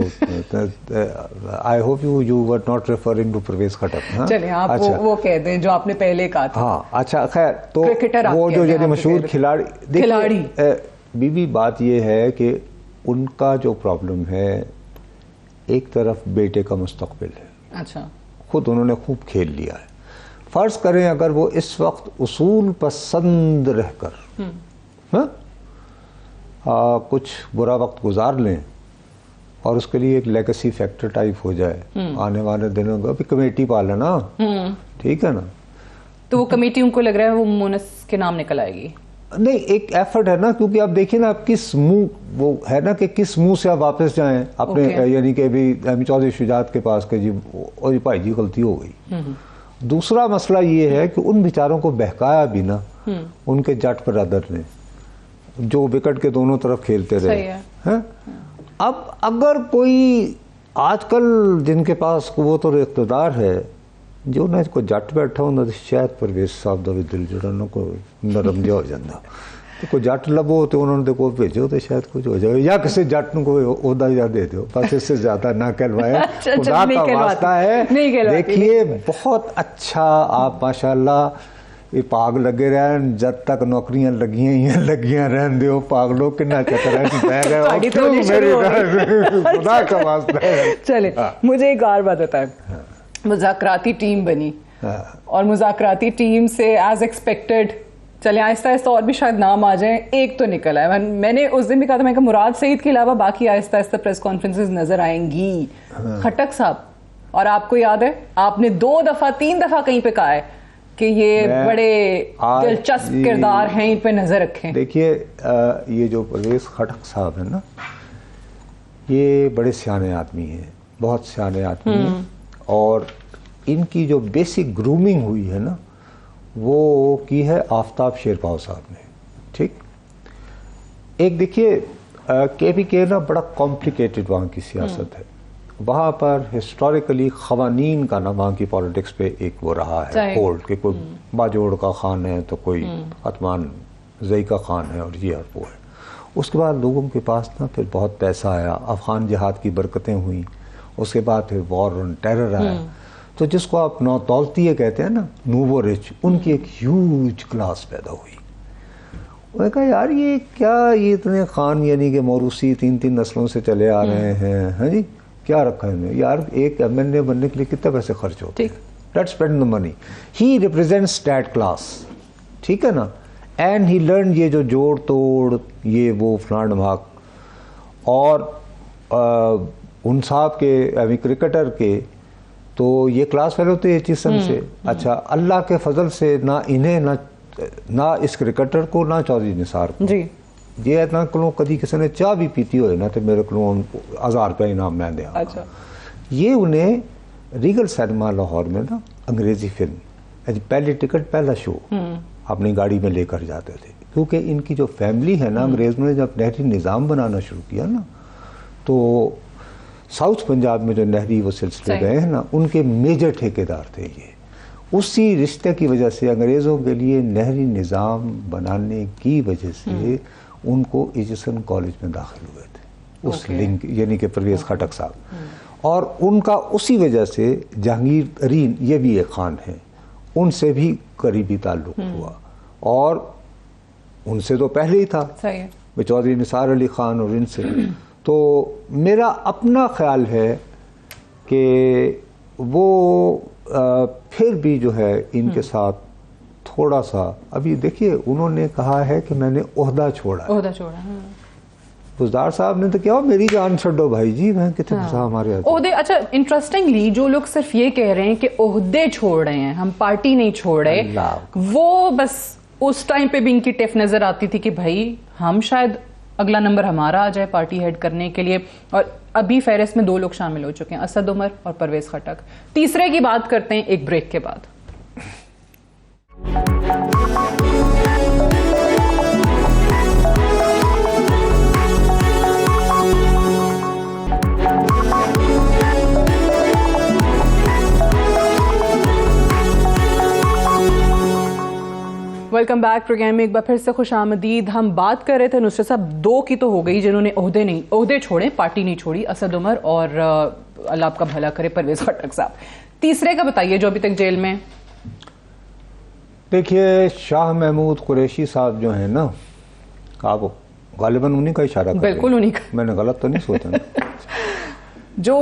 C: I hope you were not referring to Pervez Khattak.
B: چلیں آپ وہ کہہ دیں جو آپ نے پہلے کہا تھا.
C: ہاں اچھا خیر، تو وہ جو یعنی مشہور کھلاڑی، بی بات یہ ہے کہ ان کا جو پرابلم ہے، ایک طرف بیٹے کا مستقبل ہے. اچھا، خود انہوں نے خوب کھیل لیا ہے. فرض کریں اگر وہ اس وقت اصول پسند رہ کر کچھ برا وقت گزار لیں اور اس کے لیے ایک لیگیسی فیکٹر ٹائپ ہو جائے آنے والے دنوں کا، بھی کمیٹی پالنا، ٹھیک ہے نا،
B: تو وہ کمیٹی ان کو لگ رہا ہے وہ مونس کے نام نکل آئے گی.
C: نہیں، ایک ایفرٹ ہے نا، کیونکہ آپ دیکھیں نا آپ کس منہ، وہ ہے نا کہ کس منہ سے آپ واپس جائیں اپنے، یعنی کہ ابھی احمد چودھری شجاعت کے پاس کہ جی اور بھائی جی غلطی ہو گئی. دوسرا مسئلہ یہ ہے کہ ان بیچاروں کو بہکایا بھی نا ان کے جٹ برادر نے، جو وکٹ کے دونوں طرف کھیلتے رہے. اب اگر کوئی آج کل جن کے پاس قوت اور اقتدار ہے، جو نہ کو جٹ بیٹھا ہوں تو شاید پرویز صاحب دا بھی دل جڑا نہ کو نرم جا ہو جاتا. تو کوئی جٹ لبو تو انہوں نے کو بھیجو تو شاید کچھ ہو جائے، یا کسی جٹ کو عہدہ یا دے دو، بس اس سے زیادہ نہ کہلوائے. خدا کا واسطہ ہے. دیکھیے بہت اچھا آپ ماشاءاللہ یہ پاگ لگے رہن جب تک نوکریاں لگیاں رہن دیو. پاگ لوگ کنا چکر خدا کا واسطہ ہے.
B: چلے مجھے ایک اور بات بتائیں، مذاکراتی ٹیم بنی اور مذاکراتی ٹیم سے ایز ایکسپیکٹڈ چلے آہستہ آہستہ اور بھی شاید نام آ جائیں، ایک تو نکل آئے. میں نے اس دن بھی کہا تھا، میں کہ مراد سعید کے علاوہ باقی آہستہ آہستہ پریس کانفرنسز نظر آئیں گی. خٹک صاحب، اور آپ کو یاد ہے آپ نے 3 دفعہ کہیں پہ کہا ہے کہ یہ بڑے دلچسپ کردار ہیں، ان پہ نظر رکھیں.
C: دیکھیے یہ جو پرویز خٹک صاحب ہیں نا، یہ بڑے سیانے آدمی ہیں، بہت سیانے آدمی ہیں، اور ان کی جو بیسک گرومنگ ہوئی ہے نا وہ کی ہے آفتاب شیرپاؤ صاحب نے. ٹھیک، ایک دیکھیے کے پی کے نا بڑا کمپلیکیٹڈ وہاں کی سیاست ہے. وہاں پر ہسٹوریکلی قوانین کا نا وہاں کی پالیٹکس پہ ایک وہ رہا ہے ہولڈ کہ کوئی باجوڑ کا خان ہے تو کوئی عثمان زئی کا خان ہے، اور یہ اور وہ ہے. اس کے بعد لوگوں کے پاس نا پھر بہت پیسہ آیا، افغان جہاد کی برکتیں ہوئیں، اس کے بعد پھر وار آن ٹیرر آیا. تو جس کو آپ نو دولتیے کہتے ہیں نا، نوبو رچ، ان کی ایک ہیوج کلاس پیدا ہوئی. انہوں نے کہا یار یہ کیا، یہ اتنے خان یعنی کہ موروثی 3 نسلوں سے چلے آ رہے ہیں، ہاں جی کیا رکھا ہے یار، ایک ایم این اے بننے کے لیے کتنے پیسے خرچ ہوتے ہیں. Let's spend the money. He represents that class, ٹھیک ہے نا. اینڈ ہی لرن یہ جو جوڑ توڑ یہ وہ فلاں ڈھماک. اور ان صاحب کے کرکٹر کے تو یہ کلاس فیلو تھے اس قسم سے. اچھا، اللہ کے فضل سے نہ انہیں نہ اس کرکٹر کو نہ چودھری نثار کو
B: جی
C: یہ نہ کلوں کدی کسی نے چاہ بھی پیتی ہوئے نا تو میرے کو 1000 روپے انعام میں دیا.
B: اچھا،
C: یہ انہیں ریگل سینما لاہور میں نا انگریزی فلم پہلی ٹکٹ پہلا شو اپنی گاڑی میں لے کر جاتے تھے، کیونکہ ان کی جو فیملی ہے نا، انگریزوں نے جب نہری نظام بنانا شروع کیا نا تو ساؤتھ پنجاب میں جو نہری وہ سلسلے گئے ہیں نا، ان کے میجر ٹھیکیدار تھے یہ. اسی رشتے کی وجہ سے انگریزوں کے لیے نہری نظام بنانے کی وجہ سے ان کو ایجسن کالج میں داخل ہوئے تھے اس لنک، یعنی کہ پرویز خٹک صاحب. اور ان کا اسی وجہ سے جہانگیر ترین یہ بھی ایک خان ہیں، ان سے بھی قریبی تعلق ہوا، اور ان سے تو پہلے ہی تھا. چودھری نثار علی خان اور ان سے. تو میرا اپنا خیال ہے کہ وہ پھر بھی جو ہے ان کے ساتھ تھوڑا سا, ابھی دیکھیے انہوں نے کہا ہے کہ میں نے عہدہ چھوڑا. بزدار صاحب نے تو کیا میری جان چھوڑو بھائی جی, میں کتنے پسا ہمارے
B: عہدے. اچھا انٹرسٹنگلی جو لوگ صرف یہ کہہ رہے ہیں کہ عہدے چھوڑ رہے ہیں, ہم پارٹی نہیں چھوڑ رہے, وہ بس اس ٹائم پہ بھی ان کی ٹف نظر آتی تھی کہ بھائی ہم شاید اگلا نمبر ہمارا آ جائے پارٹی ہیڈ کرنے کے لیے. اور ابھی فہرست میں 2 لوگ شامل ہو چکے ہیں, اسد عمر اور پرویز خٹک. تیسرے کی بات کرتے ہیں ایک بریک کے بعد. ویلکم بیک پروگرام میں ایک بار پھر سے خوش آمدید. ہم بات کر رہے تھے نصرت صاحب 2 کی تو ہو گئی جنہوں نے عہدے چھوڑے, پارٹی نہیں چھوڑی, اسد عمر اور اللہ آپ کا بھلا کرے پرویز خٹک صاحب. تیسرے کا بتائیے جو ابھی تک جیل میں.
C: دیکھیے شاہ محمود قریشی صاحب جو ہیں نا, آپ غالباً انہیں کا اشارہ کر رہے ہیں.
B: بالکل انہیں کا,
C: میں نے غلط تو نہیں سوچا نا.
B: جو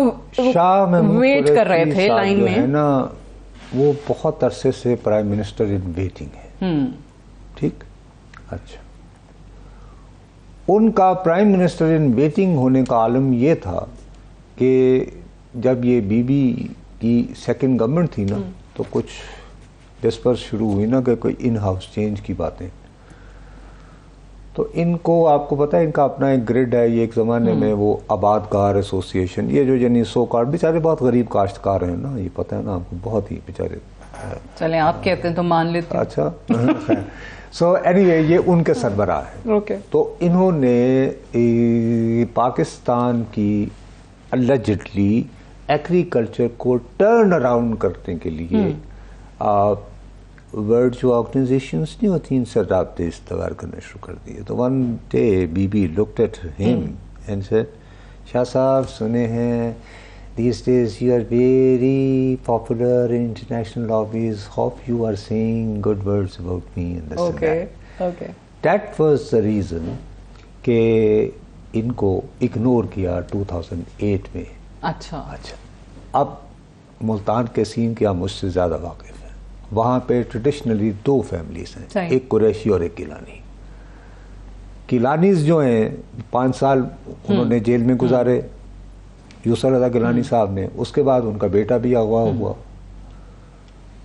C: شاہ محمود
B: ویٹ کر رہے تھے لائن میں
C: نا, وہ بہت عرصے سے پرائم منسٹر ان ویٹنگ ہے. ٹھیک, اچھا, ان کا پرائم منسٹر ان ویٹنگ ہونے کا عالم یہ تھا کہ جب یہ بی بی کی سیکنڈ گورنمنٹ تھی نا, تو کچھ ڈسپرس شروع ہوئی نا کہ کوئی ان ہاؤس چینج کی باتیں. تو ان کو آپ کو پتہ ہے ان کا اپنا ایک گریڈ ہے. یہ ایک زمانے میں وہ آباد کار ایسوسیشن, یہ جو یعنی سو کار بیچارے بہت غریب کاشتکار ہیں نا, یہ پتہ ہے نا آپ کو, بہت ہی بیچارے.
B: چلیں آپ کہتے ہیں تو مان لیتے ہیں.
C: اچھا سو اینی وے یہ ان کے سربراہ ہیں. تو انہوں نے پاکستان کی الجڈلی ایگریکلچر کو ٹرن اراؤنڈ کرنے کے لیے ورلڈ جو آرگنائزیشنز نہیں ہوتی ان سے رابطے استوار کرنا شروع کر دیے. تو one day B B looked at him and said, Shah صاحب سنے ہیں these days you are very popular in international lobbies, hope you are saying good words about me and this and that.
B: Okay.
C: That was the reason کہ ان کو اگنور کیا 2008 میں.
B: اچھا,
C: اب ملتان کے سین کے آپ مجھ سے زیادہ واقف ہیں. وہاں پہ ٹریڈیشنلی 2 فیملیز ہیں, ایک قریشی اور ایک گیلانی. گیلانیز جو ہیں 5 سال انہوں نے جیل میں گزارے, یوسر رضا گیلانی صاحب نے. اس کے بعد ان کا بیٹا بھی اغوا ہوا.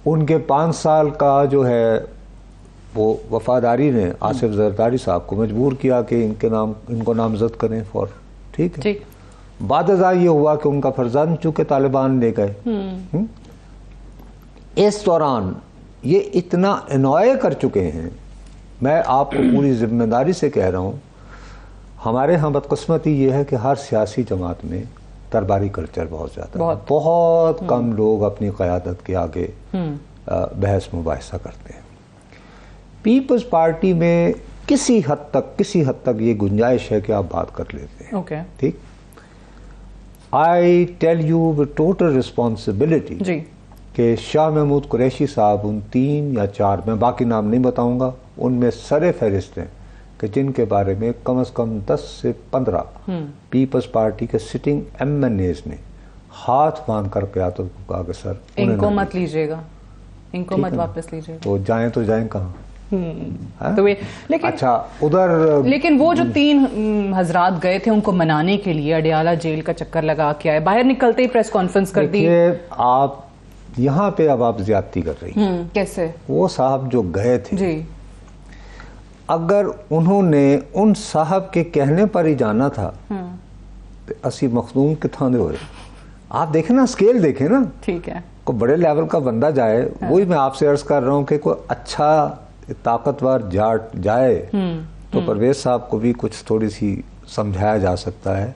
C: ان کے 5 سال کا جو ہے وہ وفاداری نے آصف زرداری صاحب کو مجبور کیا کہ ان کو نامزد کریں فور. ٹھیک ہے, بعد ازاں یہ ہوا کہ ان کا فرزند چونکہ طالبان لے گئے. اس دوران یہ اتنا انوائے کر چکے ہیں, میں آپ کو پوری ذمہ داری سے کہہ رہا ہوں, ہمارے ہاں بدقسمتی یہ ہے کہ ہر سیاسی جماعت میں درباری کلچر بہت زیادہ ہے. بہت کم لوگ اپنی قیادت کے آگے بحث مباحثہ کرتے ہیں. پیپلز پارٹی میں کسی حد تک یہ گنجائش ہے کہ آپ بات کر لیتے ہیں. ٹھیک, I tell you with total responsibility کہ شاہ محمود قریشی صاحب ان 3 یا 4, میں باقی نام نہیں بتاؤں گا, ان میں سر فہرست ہیں کہ جن کے بارے میں کم از کم 10 سے 15 پیپلز پارٹی کے سٹنگ ایم این ایز نے ہاتھ باندھ کر قیادت کو کہا کہ سر
B: ان کو مت لیجیے گا, ان کو مت واپس لیجیے گا.
C: تو جائیں کہاں.
B: لیکن
C: اچھا ادھر,
B: لیکن وہ جو 3 حضرات گئے تھے ان کو منانے کے لیے اڈیالہ جیل کا چکر لگا کے آئے, باہر نکلتے ہی پریس کانفرنس کر دی.
C: آپ یہاں پہ اب آپ زیادتی کر رہی ہیں.
B: کیسے؟
C: وہ صاحب جو گئے تھے,
B: جی,
C: اگر انہوں نے ان صاحب کے کہنے پر ہی جانا تھا تو اسی مخدوم کتھاں دے ہوئے. آپ دیکھیں نا, اسکیل دیکھیں نا.
B: ٹھیک ہے,
C: کوئی بڑے لیول کا بندہ جائے, وہی میں آپ سے عرض کر رہا ہوں کہ کوئی اچھا طاقتور جائے تو پرویز صاحب کو بھی کچھ تھوڑی سی سمجھایا جا سکتا ہے.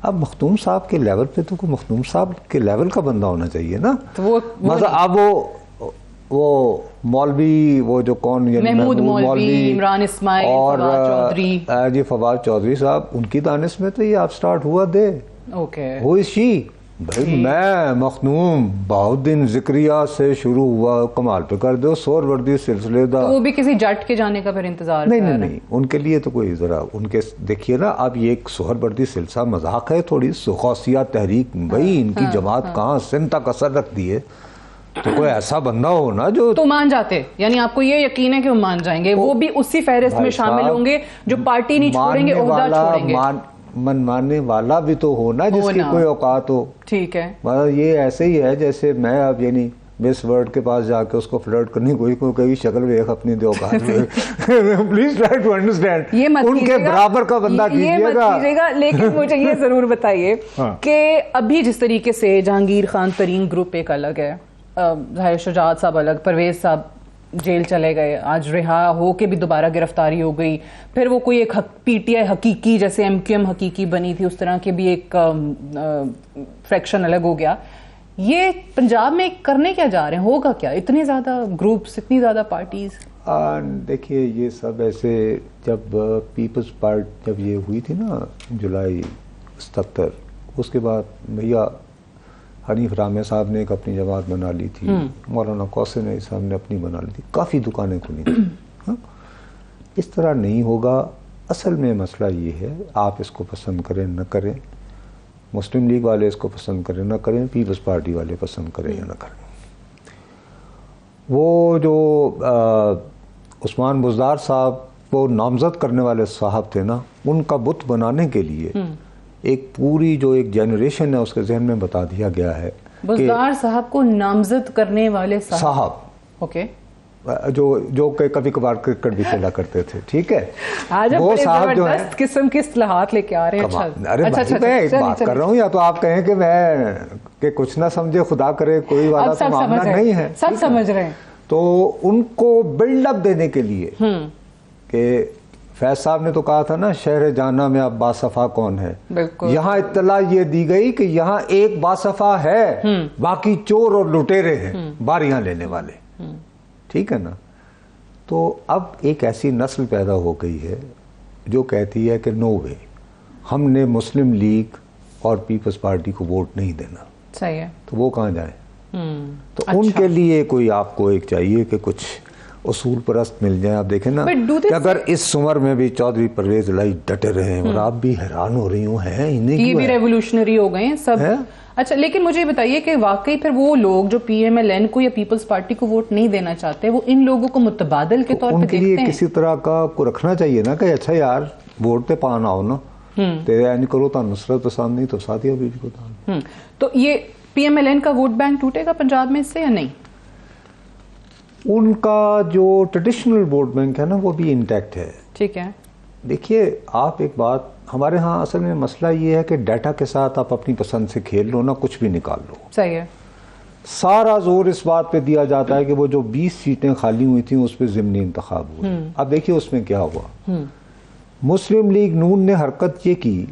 C: اب مخدوم صاحب کے لیول پہ تو کوئی مخدوم صاحب کے لیول کا بندہ ہونا چاہیے نا. مطلب اب وہ مولوی, وہ جو کون,
B: محمود مولوی, عمران اسماعیل,
C: اور
B: چودھری,
C: جی فواد چودھری صاحب, ان کی دانش میں تو یہ آپ سٹارٹ ہوا دے.
B: اوکے,
C: ہو از شی, بھائی میں مخدوم بہاؤدین ذکریہ سے شروع ہوا کمال پہ کر دو سہروردی سلسلے دا.
B: وہ بھی کسی جٹ کے جانے کا پھر انتظار
C: نہیں ان کے لیے تو کوئی ذرا ان کے دیکھیے نا اب یہ ایک سہروردی سلسلہ مذاق ہے تھوڑی غوثیہ تحریک بھائی ان کی جماعت کہاں سندھ تک اثر رکھتی ہے تو کوئی ایسا بندہ ہو نا جو
B: تو مان جاتے یعنی آپ کو یہ یقین ہے کہ وہ مان جائیں گے وہ بھی اسی فہرست میں شامل ہوں گے جو پارٹی نہیں چھوڑیں گے عہدہ چھوڑیں گے
C: من ماننے والا بھی تو ہو نا جس کی کوئی اوقات ہو.
B: ٹھیک ہے
C: مطلب یہ ایسے ہی ہے جیسے میں اب یعنی مس ورلڈ کے پاس جا کے اس کو فلرٹ کرنی کوئی شکل ویکھ اپنی دے اوقات پلیز ٹرائی ٹو انڈرسٹینڈ ان کے برابر کا بندہ کیجیے گا.
B: لیکن مجھے یہ ضرور بتائیے کہ ابھی جس طریقے سے جہانگیر خان ترین گروپ ایک الگ ہے, ظاہر شجاعت صاحب الگ, پرویز صاحب جیل چلے گئے, آج رہا ہو کے بھی دوبارہ گرفتاری ہو گئی, پھر وہ کوئی ایک پی ٹی آئی حقیقی جیسے ایم کیو ایم حقیقی بنی تھی اس طرح کے بھی ایک فریکشن الگ ہو گیا. یہ پنجاب میں کرنے کیا جا رہے ہیں, ہوگا کیا, اتنے زیادہ گروپس, اتنی زیادہ پارٹیز؟
C: دیکھیے یہ سب ایسے جب پیپلز پارٹی جب یہ ہوئی تھی نا جولائی 77 اس کے بعد بھیا حنیف رامے صاحب نے ایک اپنی جماعت بنا لی تھی, مولانا قاسم علی صاحب نے اپنی بنا لی تھی, کافی دکانیں کھلی تھیں. اس طرح نہیں ہوگا. اصل میں مسئلہ یہ ہے آپ اس کو پسند کریں نہ کریں, مسلم لیگ والے اس کو پسند کریں نہ کریں, پیپلز پارٹی والے پسند کریں یا نہ کریں. وہ جو عثمان بزدار صاحب وہ نامزد کرنے والے صاحب تھے نا, ان کا بت بنانے کے لیے ایک پوری جو ایک جنریشن ہے اس کے ذہن میں بتا دیا گیا ہے.
B: بزدار صاحب کو نامزد کرنے والے
C: صاحب
B: اوکے
C: جو کہ کبھی کبھار کرکٹ بھی کھیلا کرتے تھے, ٹھیک ہے,
B: آج وہ صاحب جو ہے قسم کی اصلاحات لے کے آ رہے ہیں.
C: ارے میں ایک بات کر رہا ہوں, یا تو آپ کہیں کہ میں کہ کچھ نہ سمجھے خدا کرے کوئی والا تو معاملہ نہیں ہے,
B: سب سمجھ رہے ہیں. تو
C: ان کو بلڈ اپ دینے کے لیے کہ فیض صاحب نے تو کہا تھا نا شہر جانا میں اب باصفا کون ہے, یہاں اطلاع یہ دی گئی کہ یہاں ایک باصفا ہے, باقی چور اور لٹیرے ہیں باریاں لینے والے, ٹھیک ہے نا. تو اب ایک ایسی نسل پیدا ہو گئی ہے جو کہتی ہے کہ نو وے, ہم نے مسلم لیگ اور پیپلز پارٹی کو ووٹ نہیں دینا.
B: صحیح ہے.
C: تو وہ کہاں جائیں؟ تو ان کے لیے کوئی آپ کو ایک چاہیے کہ کچھ اصول پرست مل جائیں. آپ دیکھیں نا کہ اگر اس عمر میں بھی چودھری پرویز الہی ڈٹے رہے ہیں اور آپ بھی حیران ہو رہی ہوں ہیں انہیں
B: یہ بھی ریولوشنری ہو گئے ہیں سب. اچھا لیکن مجھے بتائیے کہ واقعی پھر وہ لوگ جو پی ایم ایل این کو یا پیپلز پارٹی کو ووٹ نہیں دینا چاہتے, وہ ان لوگوں کو متبادل کے طور پہ دیکھتے ہیں؟
C: ان کے لیے کسی طرح کا کو رکھنا چاہیے نا کہ اچھا یار ووٹ پہ پانا ہو نا, تیرے این کرو تا نصرت پسند نہیں تو ساتھیہ بیوی کو تان.
B: تو یہ پی ایم ایل این کا ووٹ بینک ٹوٹے گا پنجاب میں اس سے یا نہیں؟
C: ان کا جو ٹریڈیشنل ووٹ بینک ہے نا وہ بھی انٹیکٹ ہے.
B: ٹھیک ہے.
C: دیکھیے آپ ایک بات, ہمارے ہاں اصل میں مسئلہ یہ ہے کہ ڈیٹا کے ساتھ آپ اپنی پسند سے کھیل لو نا, کچھ بھی نکال لو.
B: صحیح ہے.
C: سارا زور اس بات پہ دیا جاتا ہے کہ وہ جو 20 سیٹیں خالی ہوئی تھیں اس پہ ضمنی انتخاب ہوئے. اب دیکھیے اس میں کیا ہوا. مسلم لیگ نون نے حرکت یہ کی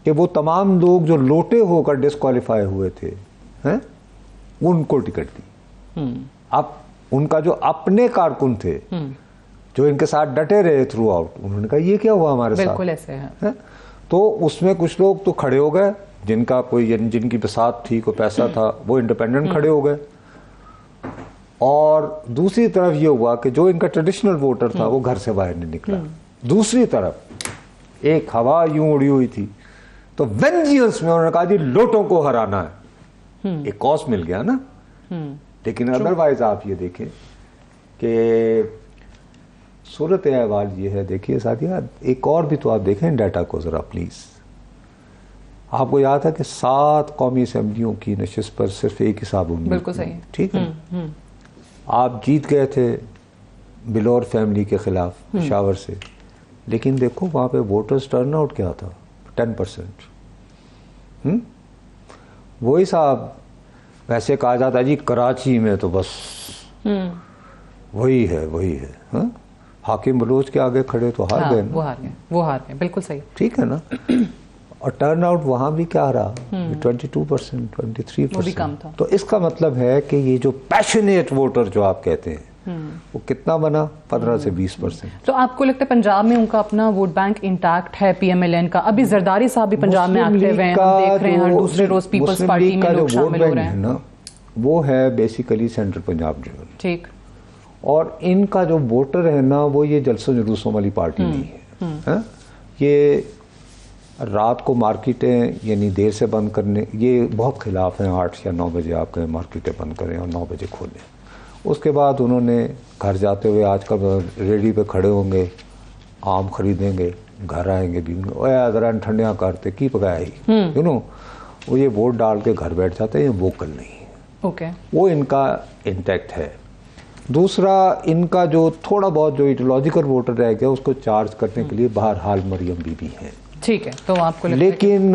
C: کہ وہ تمام لوگ جو لوٹے ہو کر ڈسکوالیفائی ہوئے تھے ان کو ٹکٹ دی. اب ان کا جو اپنے کارکن تھے جو ان کے ساتھ ڈٹے رہے تھرو آؤٹ, انہوں نے کہا یہ کیا ہوا ہمارے ساتھ,
B: بالکل ایسے ہے.
C: تو اس میں کچھ لوگ تو کھڑے ہو گئے جن کا کوئی جن کی بساط تھی, کوئی پیسہ تھا, وہ انڈیپینڈنٹ کھڑے ہو گئے. اور دوسری طرف یہ ہوا کہ جو ان کا ٹریڈیشنل ووٹر تھا وہ گھر سے باہر نہیں نکلا. دوسری طرف ایک ہوا یوں اڑی ہوئی تھی, تو وینجینس میں انہوں نے کہا جی لوٹوں کو ہرانا ہے. ایک کاز مل گیا نا. لیکن ادروائز آپ یہ دیکھیں کہ صورت احوال یہ ہے. دیکھیے ساتھیہ ایک اور بھی تو آپ دیکھیں ڈیٹا کو ذرا پلیز. آپ کو یاد ہے کہ 7 قومی اسمبلیوں کی نشست پر صرف ایک حساب امید.
B: بالکل صحیح.
C: ٹھیک ہے. آپ جیت گئے تھے بلور فیملی کے خلاف پشاور سے, لیکن دیکھو وہاں پہ ووٹرز ٹرن آؤٹ کیا تھا 10%. وہی صاحب ویسے کہا جاتا ہے جی کراچی میں تو بس وہی ہے. حاکم بلوچ کے آگے کھڑے تو ہار گئے.
B: وہ ہار گئے. بالکل صحیح.
C: ٹھیک ہے نا. اور ٹرن آؤٹ وہاں بھی کیا رہا 22%, 23%.
B: وہ بھی کم تھا.
C: تو اس کا مطلب ہے کہ یہ جو پیشنیٹ ووٹر جو آپ کہتے ہیں وہ کتنا بنا 15 سے 20%.
B: تو آپ کو لگتا ہے پنجاب میں ان کا اپنا ووٹ بینک انٹیکٹ ہے پی ایم ایل این کا؟ ابھی زرداری صاحب بھی پنجاب میں ایکٹیو ہیں، ہم دیکھ رہے ہیں ہر دوسرے روز پیپلز پارٹی میں لوگ شامل ہو رہے ہیں.
C: وہ ہے بیسیکلی سینٹرل پنجاب ڈریون.
B: ٹھیک.
C: اور ان کا جو ووٹر ہے نا وہ یہ جلسوں جلوسوں والی پارٹی نہیں ہے. یہ رات کو مارکیٹیں یعنی دیر سے بند کرنے، یہ بہت خلاف ہیں. 8 یا 9 بجے آپ کہیں مارکیٹیں بند کریں اور 9 بجے کھولیں. اس کے بعد انہوں نے گھر جاتے ہوئے آج کل ریڈی پہ کھڑے ہوں گے، آم خریدیں گے، گھر آئیں گے، ذرا ٹھنڈیاں کرتے کی پکائی وہ یہ ووٹ ڈال کے گھر بیٹھ جاتے ہیں. یہ ووکل نہیں ہے، وہ ان کا انٹیکٹ ہے. دوسرا ان کا جو تھوڑا بہت جو ایڈیولوجیکل ووٹر رہ گیا اس کو چارج کرنے کے لیے بہرحال مریم بی بی ہیں.
B: ٹھیک ہے. تو آپ کو
C: لیکن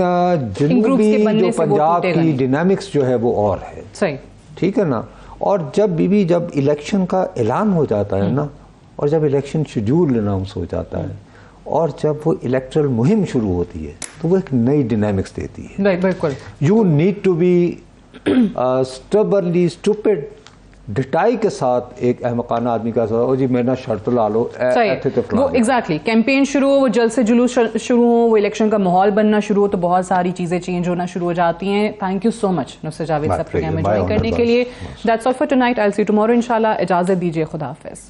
C: جنوبی جو پنجاب کی ڈینامکس جو ہے وہ اور ہے.
B: صحیح.
C: ٹھیک ہے نا. اور جب الیکشن کا اعلان ہو جاتا ہے نا، اور جب الیکشن شیڈول اناؤنس ہو جاتا ہے، اور جب وہ الیکٹرل مہم شروع ہوتی ہے تو وہ ایک نئی ڈینامکس دیتی ہے.
B: بالکل.
C: You need to be stubbornly stupid, ڈٹائی کے ساتھ ایک احمقانہ آدمی کا ساتھ جی میں نہ شرط لا لو.
B: وہ ایگزیکٹلی کیمپین شروع ہو، وہ جلد سے جلوس شروع ہو، وہ الیکشن کا ماحول بننا شروع ہو تو بہت ساری چیزیں چینج ہونا شروع ہو جاتی ہیں. Thank you so much Nusrat Javed صاحب پروگرام میں جوائن کرنے کے لیے. That's all for tonight. I see you tomorrow انشاءاللہ. اجازت دیجیے. خدا حافظ.